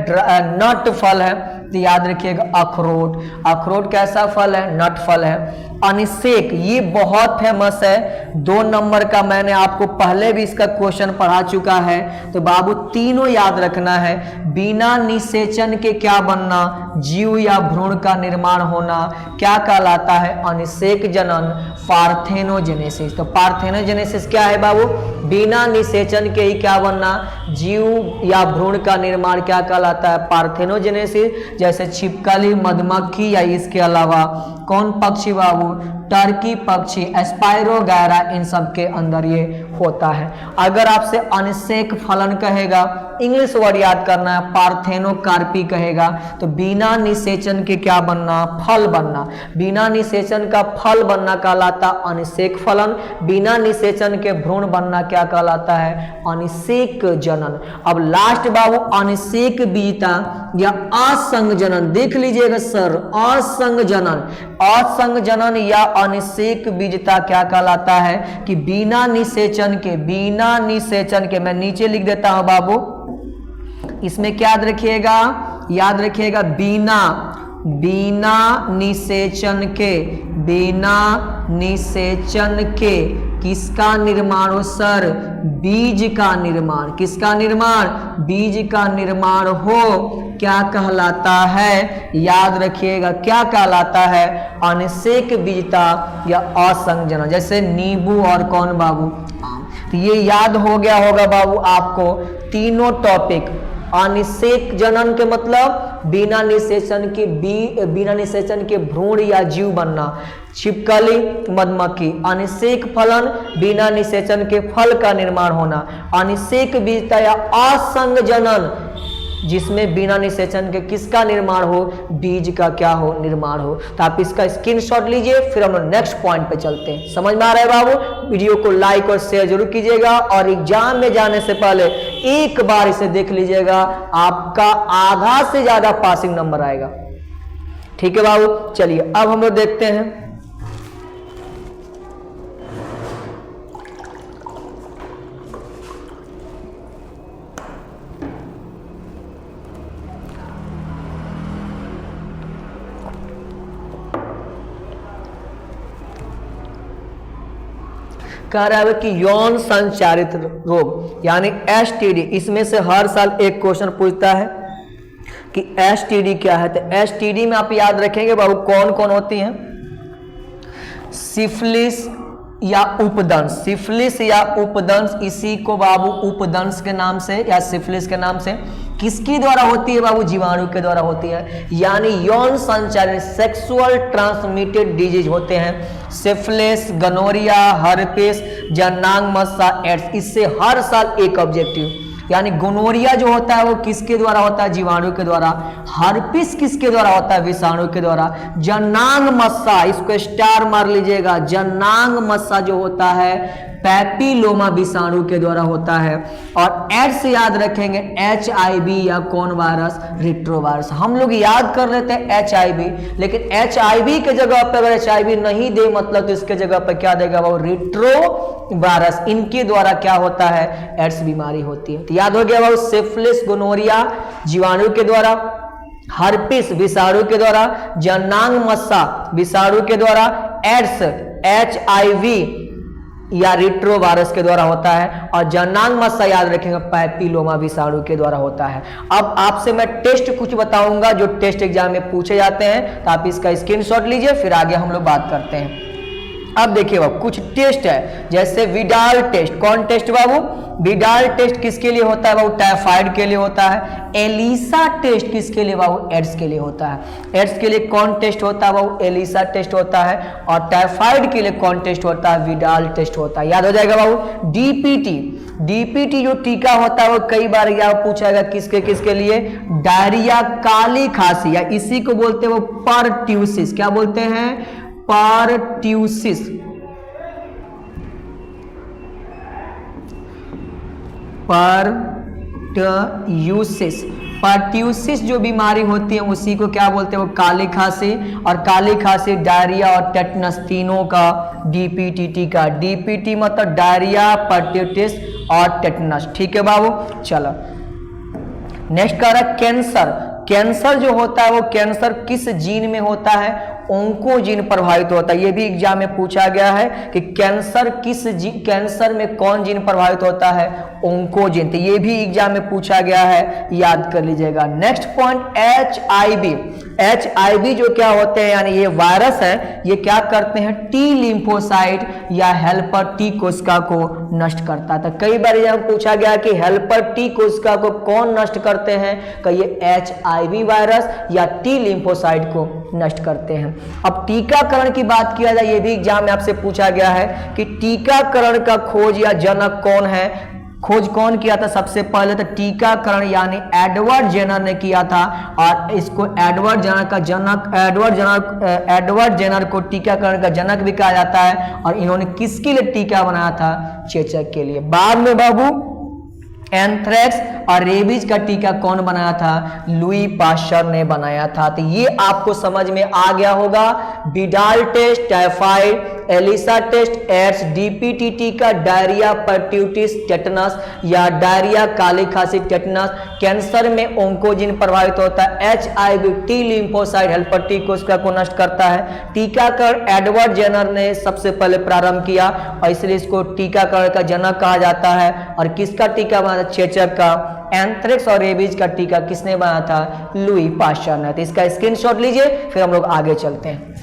नट फल है। तो याद रखिएगा अखरोट। अखरोट कैसा फल है? नट फल है। अनिषेक, ये बहुत फेमस है, 2 नंबर का मैंने आपको पहले भी इसका क्वेश्चन पढ़ा चुका है। तो बाबू तीनों याद रखना है। बिना निषेचन के क्या बनना? जीव या भ्रूण का निर्माण होना क्या कहलाता है? अनिषेक जनन, पार्थेनोजेनेसिस। तो पार्थेनोजेनेसिस क्या है बाबू? बिना निषेचन के ही क्या बनना? जीव या भ्रूण का निर्माण क्या कहलाता है? पार्थेनोजेनेसिस। जैसे छिपकली, मधुमक्खी या इसके अलावा कौन पक्षी बाबू? टर्की पक्षी, एस्पायरोगैरा, इन सब के अंदर ये होता है। अगर आपसे अनिषेक फलन कहेगा, इंग्लिश वर्ड याद करना है, पार्थेनोकार्पी कहेगा, तो बिना निषेचन के क्या बनना? फल बनना। बिना निषेचन का फल बनना कहलाता अनिषेक फलन। बिना निषेचन के भ्रूण बनना क्या कहलाता है? अनिषेक जनन। अब लास्ट बाबू अनिषेक बीजता या असंग जनन। देख लीजिएगा सर, असंग जनन, असंग जनन या अनिषेक बीजता क्या कहलाता है? कि बिना निषेचन के मैं नीचे लिख देता हूं बाबू, इसमें क्या याद रखिएगा बिना निषेचन के किसका निर्माण हो सर? बीज का निर्माण। किसका निर्माण? बीज का निर्माण हो क्या कहलाता है? याद रखिएगा क्या कहलाता है? अनिषेक बीजता या असंजनन। जैसे नींबू और कौन बाबू? आम। तो ये याद हो गया होगा बाबू आपको तीनों टॉपिक। अनिषेक जनन के मतलब बिना निषेचन के भ्रूण या जीव बनना, छिपकली, मधुमक्खी। अनिषेक फलन बिना निषेचन के फल का निर्माण होना। अनिषेक बीजता या असंग जनन जिसमें बिना निषेचन के किसका निर्माण हो? बीज का क्या हो? निर्माण हो। तो आप इसका स्क्रीनशॉट लीजिए, फिर हम नेक्स्ट पॉइंट पे चलते हैं। समझ में आ रहा है बाबू? वीडियो को लाइक और शेयर जरूर कीजिएगा और एग्जाम में जाने से पहले एक बार इसे देख लीजिएगा, आपका आधा से ज्यादा पासिंग नंबर आएगा। ठीक है बाबू? चलिए अब हम लोग देखते हैं कह रहा है कि यौन संचारित रोग यानी एसटीडी, इसमें से हर साल एक क्वेश्चन पूछता है कि एसटीडी क्या है। तो एसटीडी में आप याद रखेंगे बाबू कौन कौन होती हैं? सिफिलिस या उपदंश। सिफिलिस या उपदंश, इसी को बाबू उपदंश के नाम से या सिफिलिस के नाम से किसकी द्वारा होती है बाबू? जीवाणु के द्वारा होती है। यानी यौन संचारित सेक्सुअल ट्रांसमिटेड डिजीज होते हैं सिफिलिस, गनोरिया, हर्पेस, जननांग मस्सा एड्स, इससे हर साल एक ऑब्जेक्टिव। यानी गोनोरिया जो होता है वो किसके द्वारा होता है? जीवाणु के द्वारा। हर्पिस किसके द्वारा होता है? विषाणु के द्वारा। जननांग मस्सा, इसको स्टार मार लीजिएगा, जननांग मस्सा जो होता है पैपिलोमा विषाणु के द्वारा होता है। और एड्स याद रखेंगे HIV या कौन वायरस? रिट्रोवायरस। हम लोग याद कर लेते हैं HIV, लेकिन HIV के जगह पर अगर HIV नहीं दे मतलब तो इसके जगह पर क्या देगा वो? Retro virus. इनके द्वारा क्या होता है? एड्स बीमारी होती है। तो याद हो गया वो, सिफिलिस गोनोरिया जीवाणु के द्वारा, हर्पिस विषाणु के द्वारा, जननांग मस्सा विषाणु के द्वारा, एड्स HIV या रिट्रोवायरस के द्वारा होता है, और जननांग मस्सा याद रखेंगे पैपिलोमा विषाणु के द्वारा होता है। अब आपसे मैं टेस्ट कुछ बताऊंगा जो टेस्ट एग्जाम में पूछे जाते हैं, तो आप इसका स्क्रीनशॉट लीजिए, फिर आगे हम लोग बात करते हैं। अब देखिए बाबू कुछ टेस्ट है, जैसे विडाल टेस्ट। कौन टेस्ट बाबू? विडाल टेस्ट किसके लिए होता है बाबू? टाइफाइड के लिए होता है। एलिसा टेस्ट किसके लिए बाबू? एड्स के लिए होता है। एड्स के लिए कौन टेस्ट होता है बाबू? एलिसा टेस्ट होता है। और टाइफाइड के लिए कौन टेस्ट होता है? विडाल टेस्ट होता है। याद हो जाएगा बाबू। डीपीटी जो टीका होता है वो कई बार यह पूछाएगा किसके किसके लिए? डायरिया, काली खांसी, या इसी को बोलते हैं वो परट्यूसिस। क्या बोलते हैं? परट्यूसिस। परट्यूसिस जो बीमारी होती है उसी को क्या बोलते हैं? वो काली खांसी। और काली खांसी, डायरिया और टेटनस तीनों का डीपीटी का। डीपीटी मतलब डायरिया, परट्यूसिस और टेटनस। ठीक है बाबू, चलो नेक्स्ट कह रहा है कैंसर। कैंसर जो होता है वो कैंसर किस जीन में होता है? ओंकोजीन प्रभावित होता है। ये भी एग्जाम में पूछा गया है कि कैंसर कैंसर में कौन जीन प्रभावित होता है? ओंकोजीन। तो ये भी एग्जाम में पूछा गया है, याद कर लीजिएगा। नेक्स्ट पॉइंट HIV जो क्या होते हैं, यानी ये वायरस है, ये क्या करते हैं? टी लिम्फोसाइट या हेल्पर टी कोशिका को नष्ट करता है। तो कई बार यह पूछा गया कि हेल्पर टी कोशिका को कौन नष्ट करते हैं? कि ये HIV वायरस या टी लिम्फोसाइट को नष्ट करते हैं। अब टीकाकरण की बात किया जाए, ये भी एग्जाम में आपसे पूछा गया है कि टीकाकरण का खोज या जनक कौन है? खोज कौन किया था? सबसे पहले तो टीकाकरण यानी एडवर्ड जेनर ने किया था। और इसको एडवर्ड जेनर को टीकाकरण का जनक भी कहा जाता है। और इन्होंने किसके लिए टीका बनाया था? चेचक के लिए। बाद में बाबू एंथ्रेक्स और रेबीज का टीका कौन बनाया था? लुई पाश्चर ने बनाया था। तो ये आपको समझ में आ गया होगा। Widal test, typhoid, ELISA test, AIDS, DPT टीका, डायरिया, परट्यूसिस, टेटनस या डायरिया, काली खांसी, टेटनस। कैंसर में ओंकोजीन प्रभावित होता है। HIV T lymphocyte helper T कोशिका को नष्ट करता है। टीकाकरण एडवर्ड जेनर ने सबसे पहले प्रारंभ किया और इसलिए इसको टीकाकरण का जनक कहा जाता है। और किसका टीका बना? चेचक का। एंथ्रेक्स और रेबीज का टीका किसने बनाया था? लुई पाश्चर ने। तो इसका स्क्रीनशॉट लीजिए, फिर हम लोग आगे चलते हैं।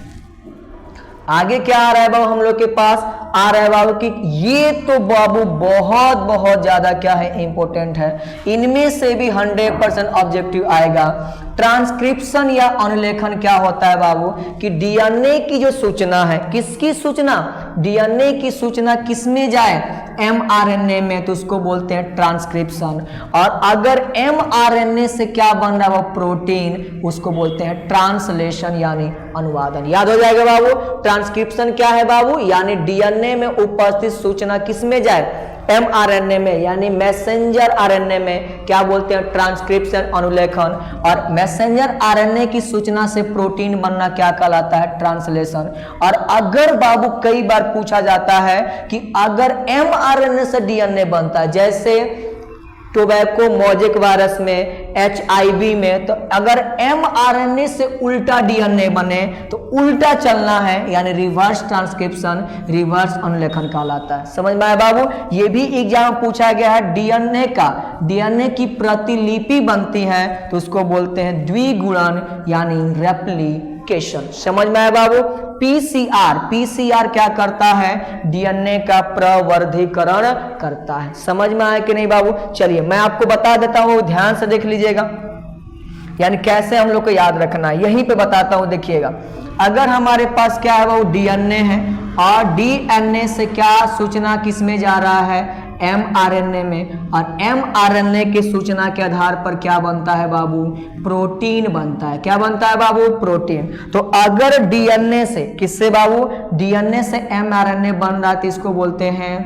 आगे क्या आ रहा है बाबू? हम लोग के पास आ रहा है बाबू कि ये तो बाबू बहुत बहुत ज्यादा क्या है? इंपॉर्टेंट है। इनमें से भी 100% ऑब्जेक्टिव आएगा। ट्रांसक्रिप्शन या अनुलेखन क्या होता है बाबू? कि DNA की जो सूचना है, किसकी सूचना? DNA की सूचना किसमें जाए? mRNA में, तो उसको बोलते हैं ट्रांसक्रिप्शन। और अगर mRNA से क्या बन रहा है वो प्रोटीन, उसको बोलते हैं ट्रांसलेशन यानी अनुवादन। याद हो जाएगा बाबू। ट्रांसक्रिप्शन क्या है बाबू? यानी DNA में उपस्थित सूचना किसमें जाए? mRNA में, यानी मैसेंजर RNA में क्या बोलते हैं? ट्रांसक्रिप्शन, अनुलेखन। और मैसेंजर RNA की सूचना से प्रोटीन बनना क्या कहलाता है? ट्रांसलेशन। और अगर बाबू कई बार पूछा जाता है कि अगर mRNA से DNA बनता है, जैसे टोबैको मोजेक वायरस में, HIV में, तो अगर mRNA से उल्टा DNA बने तो उल्टा चलना है, यानी रिवर्स ट्रांसक्रिप्शन, रिवर्स अनुलेखन कहलाता है। समझ में आया बाबू? ये भी एग्जाम पूछा गया है। DNA की प्रतिलिपि बनती है तो उसको बोलते हैं द्विगुणन यानी रेप्लिकेशन। समझ में आया बाबू? PCR क्या करता है? DNA का प्रवर्धीकरण करता है। समझ में आया कि नहीं बाबू? चलिए मैं आपको बता देता हूं, ध्यान से देख लीजिएगा, यानी कैसे हम लोग को याद रखना है। यहीं पे बताता हूं, देखिएगा। अगर हमारे पास क्या है वो DNA है और डीएनए से क्या सूचना किस में जा रहा है, एमआरएनए में, और एमआरएनए की सूचना के आधार पर क्या बनता है बाबू, प्रोटीन बनता है। क्या बनता है बाबू, प्रोटीन। तो अगर डीएनए से किससे बाबू, डीएनए से एमआरएनए बन रहा है तो इसको बोलते हैं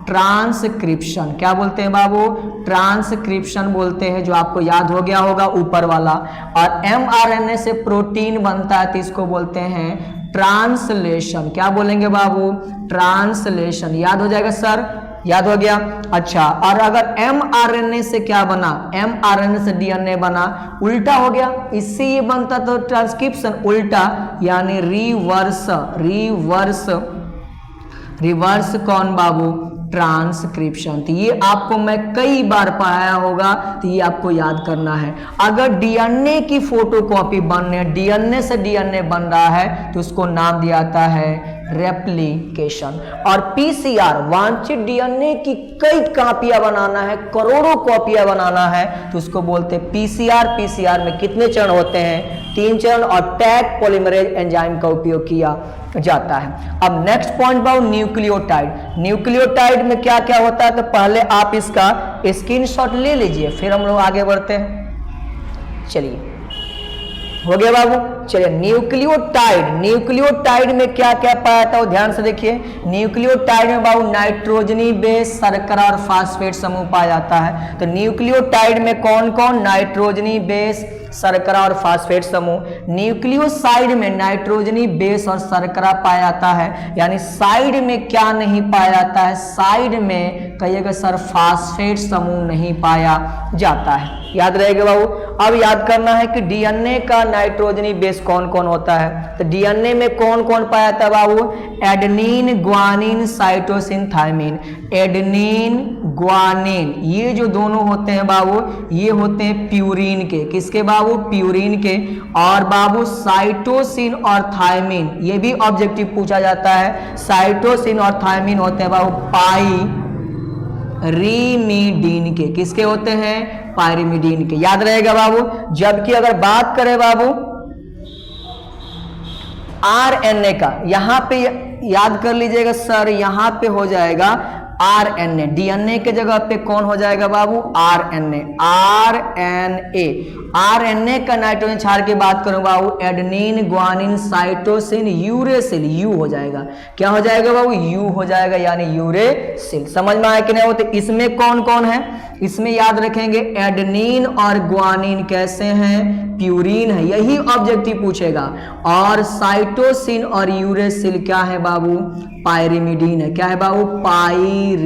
ट्रांसक्रिप्शन। क्या बोलते हैं बाबू, ट्रांसक्रिप्शन बोलते हैं, जो आपको याद हो गया होगा ऊपर वाला। और एमआरएनए से प्रोटीन बनता है तो इसको बोलते हैं ट्रांसलेशन। क्या बोलेंगे बाबू, ट्रांसलेशन। याद हो जाएगा सर, याद हो गया। अच्छा, और अगर एमआरएनए से क्या बना, एमआरएनए से डीएनए बना, उल्टा हो गया, इससे ये बनता तो ट्रांसक्रिप्शन, उल्टा यानी रिवर्स। रिवर्स, रिवर्स कौन बाबू, ट्रांसक्रिप्शन। तो ये आपको मैं कई बार पढ़ाया होगा, तो ये आपको याद करना है। अगर डीएनए की फोटोकॉपी बनने, डीएनए से डीएनए बन रहा है तो उसको नाम दिया जाता है रेप्लिकेशन। और पीसीआर, वांछित डीएनए की कई कॉपियां बनाना है, करोड़ों कॉपियां बनाना है तो उसको बोलते हैं पीसीआर। पीसीआर में कितने चरण होते हैं, 3 चरण, और टैग पॉलीमरेज एंजाइम का उपयोग किया जाता है। अब नेक्स्ट पॉइंट बाबू, न्यूक्लियोटाइड। न्यूक्लियोटाइड में क्या क्या होता है, तो पहले आप इसका स्क्रीनशॉट ले लीजिए, फिर हम लोग आगे बढ़ते हैं। चलिए, हो गया बाबू। चलिए, न्यूक्लियोटाइड। न्यूक्लियोटाइड में क्या क्या पाया था वो ध्यान से देखिए। न्यूक्लियोटाइड में बाबू नाइट्रोजनी बेस, शर्करा और फास्फेट समूह पाया जाता है। तो न्यूक्लियोटाइड में कौन कौन, नाइट्रोजनी बेस, शर्करा और फास्फेट समूह। न्यूक्लियोसाइड में नाइट्रोजनी बेस और शर्करा पाया जाता है, यानी साइड में क्या नहीं पाया जाता है, साइड में कहिएगा सर फास्फेट समूह नहीं पाया जाता है। याद रहेगा बाबू। अब याद करना है कि डीएनए का नाइट्रोजनी बेस कौन कौन होता है, तो डीएनए में कौन कौन पाया जाता है बाबू, adenine, guanine, cytosine, thymine. Adenine, guanine, ये जो दोनों होते हैं बाबू, ये होते हैं प्यूरिन के, किसके बाबू, प्यूरिन के। और बाबू साइटोसिन और थायमिन, ये भी ऑब्जेक्टिव पूछा जाता है। साइटोसिन और थायमिन होते हैं बाबू पाइरिमिडीन के, किसके होते हैं, पाइरिमिडीन के। याद रहेगा बाबू। जबकि अगर बात करें बाबू आरएनए का, यहां पे याद कर लीजिएगा सर, यहां पे हो जाएगा आरएनए। डीएनए के जगह पे कौन हो जाएगा बाबू, आरएनए। आरएनए, आरएनए का नाइट्रोजन क्षार की बात करूं बाबू, adenine, guanine, cytosine, uracil, U हो जाएगा। क्या हो जाएगा बाबू, यू हो जाएगा, यानी यूरेसिल। समझ में आया कि नहीं? होते इसमें कौन कौन है, इसमें याद रखेंगे एडेनिन और ग्वानिन कैसे हैं, प्यूरिन है, यही ऑब्जेक्टिव पूछेगा। और साइटोसिन और यूरेसिल क्या है बाबू, पाइरिमिडीन है। क्या है बाबू, पाइरिमिडीन।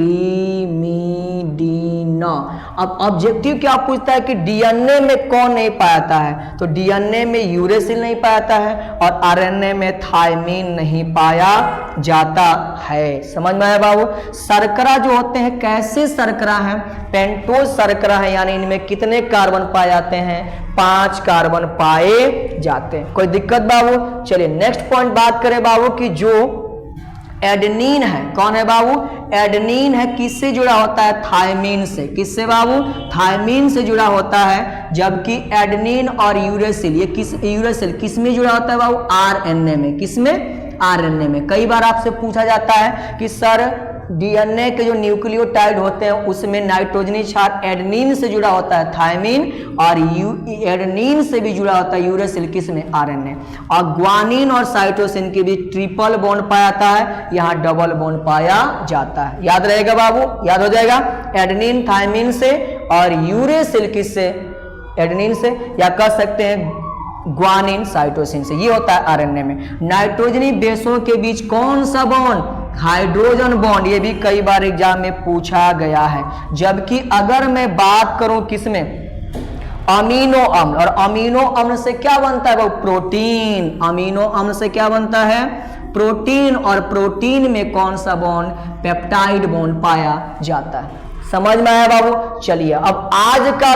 अब ऑब्जेक्टिव क्या पूछता है कि डीएनए में कौन नहीं पाता है, तो डीएनए में यूरेसिल नहीं पाता है और आरएनए में थायमिन नहीं पाया जाता है। समझ में आया बाबू। शर्करा जो होते हैं कैसे शर्करा है, पेंटोज शर्करा है, यानी इनमें कितने कार्बन पाए जाते हैं, 5 कार्बन पाए जाते हैं। कोई दिक्कत बाबू। चलिए नेक्स्ट पॉइंट बात करें बाबू कि जो एडेनिन है, कौन है बाबू, एडेनिन है, किससे जुड़ा होता है, थायमिन से। किससे बाबू, थायमिन से जुड़ा होता है। जबकि एडेनिन और यूरेसिल, ये यूरेसिल किस में जुड़ा होता है बाबू, आरएनए में। किसमें, आरएनए में। कई बार आपसे पूछा जाता है कि सर डीएनए के जो न्यूक्लियोटाइड होते हैं उसमें नाइट्रोजनी क्षार एडेनिन से जुड़ा होता है थायमिन, और एडेनिन से भी जुड़ा होता है यूरेसिल, किसमें, आरएनए। और ग्वानिन और साइटोसिन के बीच ट्रिपल बॉन्ड पाया जाता है, यहाँ डबल बॉन्ड पाया जाता है। याद रहेगा बाबू, याद हो जाएगा। एडेनिन थायमिन से और यूरेसिल किससे, एडेनिन से, या कह सकते हैं ग्वानिन साइटोसिन से। ये होता है आरएनए में। नाइट्रोजनी बेसों के बीच कौन सा बॉन्ड, हाइड्रोजन बॉन्ड। ये भी कई बार एग्जाम में पूछा गया है। जबकि अगर मैं बात करूं किसमें, अमीनो अम्ल, और अमीनो अम्ल से क्या बनता है वो, प्रोटीन। अमीनो अम्ल से क्या बनता है, प्रोटीन। और प्रोटीन में कौन सा बॉन्ड, पेप्टाइड बॉन्ड पाया जाता है। समझ में आया बाबू। चलिए अब आज का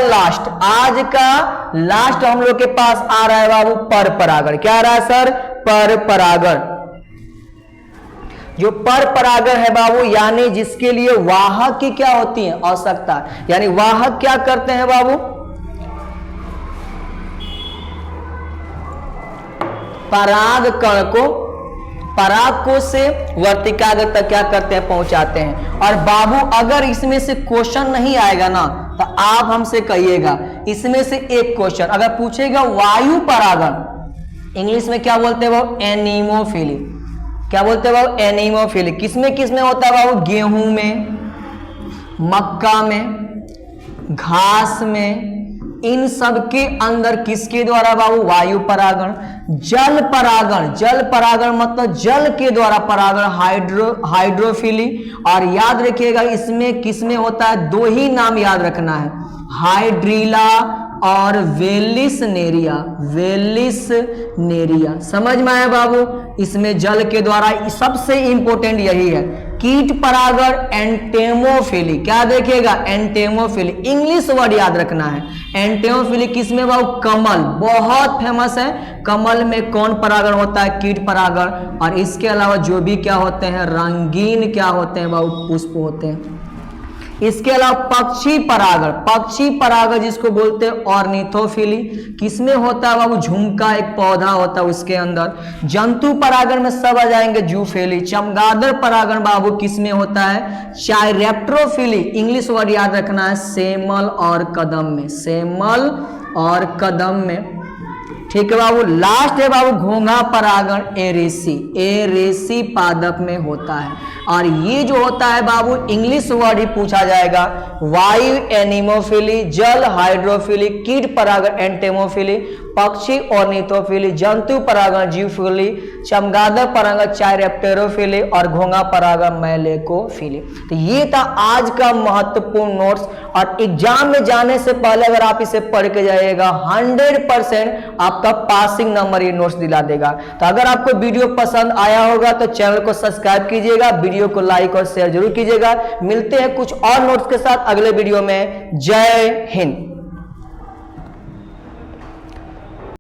लास्ट हम लोग के पास आ रहा है बाबू पर परागण। क्या आ रहा है सर, पर परागण। जो पर परागण है बाबू, यानी जिसके लिए वाहक की क्या होती है, आवश्यकता। यानी वाहक क्या करते हैं बाबू, पराग कण को पराग कोश से वर्तिकाग्र तक क्या करते हैं, पहुंचाते हैं। और बाबू अगर इसमें से क्वेश्चन नहीं आएगा ना तो आप हमसे कहिएगा, इसमें से एक क्वेश्चन अगर पूछेगा वायु परागण, इंग्लिश में क्या बोलते हैं वो, एनीमोफिली। क्या बोलते हैं वो, एनीमोफिली। किसमें किसमें होता है वो, गेहूं में, मक्का में, घास में, इन सब के अंदर किसके द्वारा बाबू, वायु परागण। जल परागण, जल परागण मतलब जल के द्वारा परागण, हाइड्रोफिली। और याद रखिएगा इसमें किसमें होता है, दो ही नाम याद रखना है, हाइड्रीला और वेलिस नेरिया, वेलिस नेरिया। समझ में आया बाबू, इसमें जल के द्वारा सबसे इंपॉर्टेंट यही है। कीट परागण एंटेमोफिली, क्या देखिएगा, एंटेमोफिली, इंग्लिश वर्ड याद रखना है। एंटेमोफिली किसमें बाबू, कमल, बहुत फेमस है। कमल में कौन परागण होता है, कीट परागण। और इसके अलावा जो भी क्या होते हैं, रंगीन क्या होते हैं बाबू, पुष्प होते हैं। इसके अलावा पक्षी परागण, पक्षी परागण जिसको बोलते हैं ऑर्निथोफिली, किसमें होता है बाबू, झुमका एक पौधा होता है उसके अंदर। जंतु परागण में सब आ जाएंगे, जूफेली। चमगादड़ परागण बाबू किसमें होता है, चायरेप्ट्रोफिली, इंग्लिश वर्ड याद रखना है, सेमल और कदम में, सेमल और कदम में। ठीक है बाबू, लास्ट है बाबू घोंघा परागण, एरेसी, एरेसी पादप में होता है। और ये जो होता है बाबू इंग्लिश वर्ड ही पूछा जाएगा, वायु एनीमोफिली, जल हाइड्रोफिली, कीट परागण एंटेमोफिली, पक्षी ऑर्निथोफिली, जंतु परागण जीवफिली, चमगादड़ परागण चायरेप्टेरोफिली और घोंघा परागण मैलेकोफिली। तो ये था आज का महत्वपूर्ण नोट्स। और एग्जाम में जाने से पहले अगर आप इसे पढ़ के जाइएगा 100% आपका पासिंग नंबर ये नोट्स दिला देगा। तो अगर आपको वीडियो पसंद आया होगा तो चैनल को सब्सक्राइब कीजिएगा, वीडियो को लाइक और शेयर जरूर कीजिएगा। मिलते हैं कुछ और नोट्स के साथ अगले वीडियो में। जय हिंद।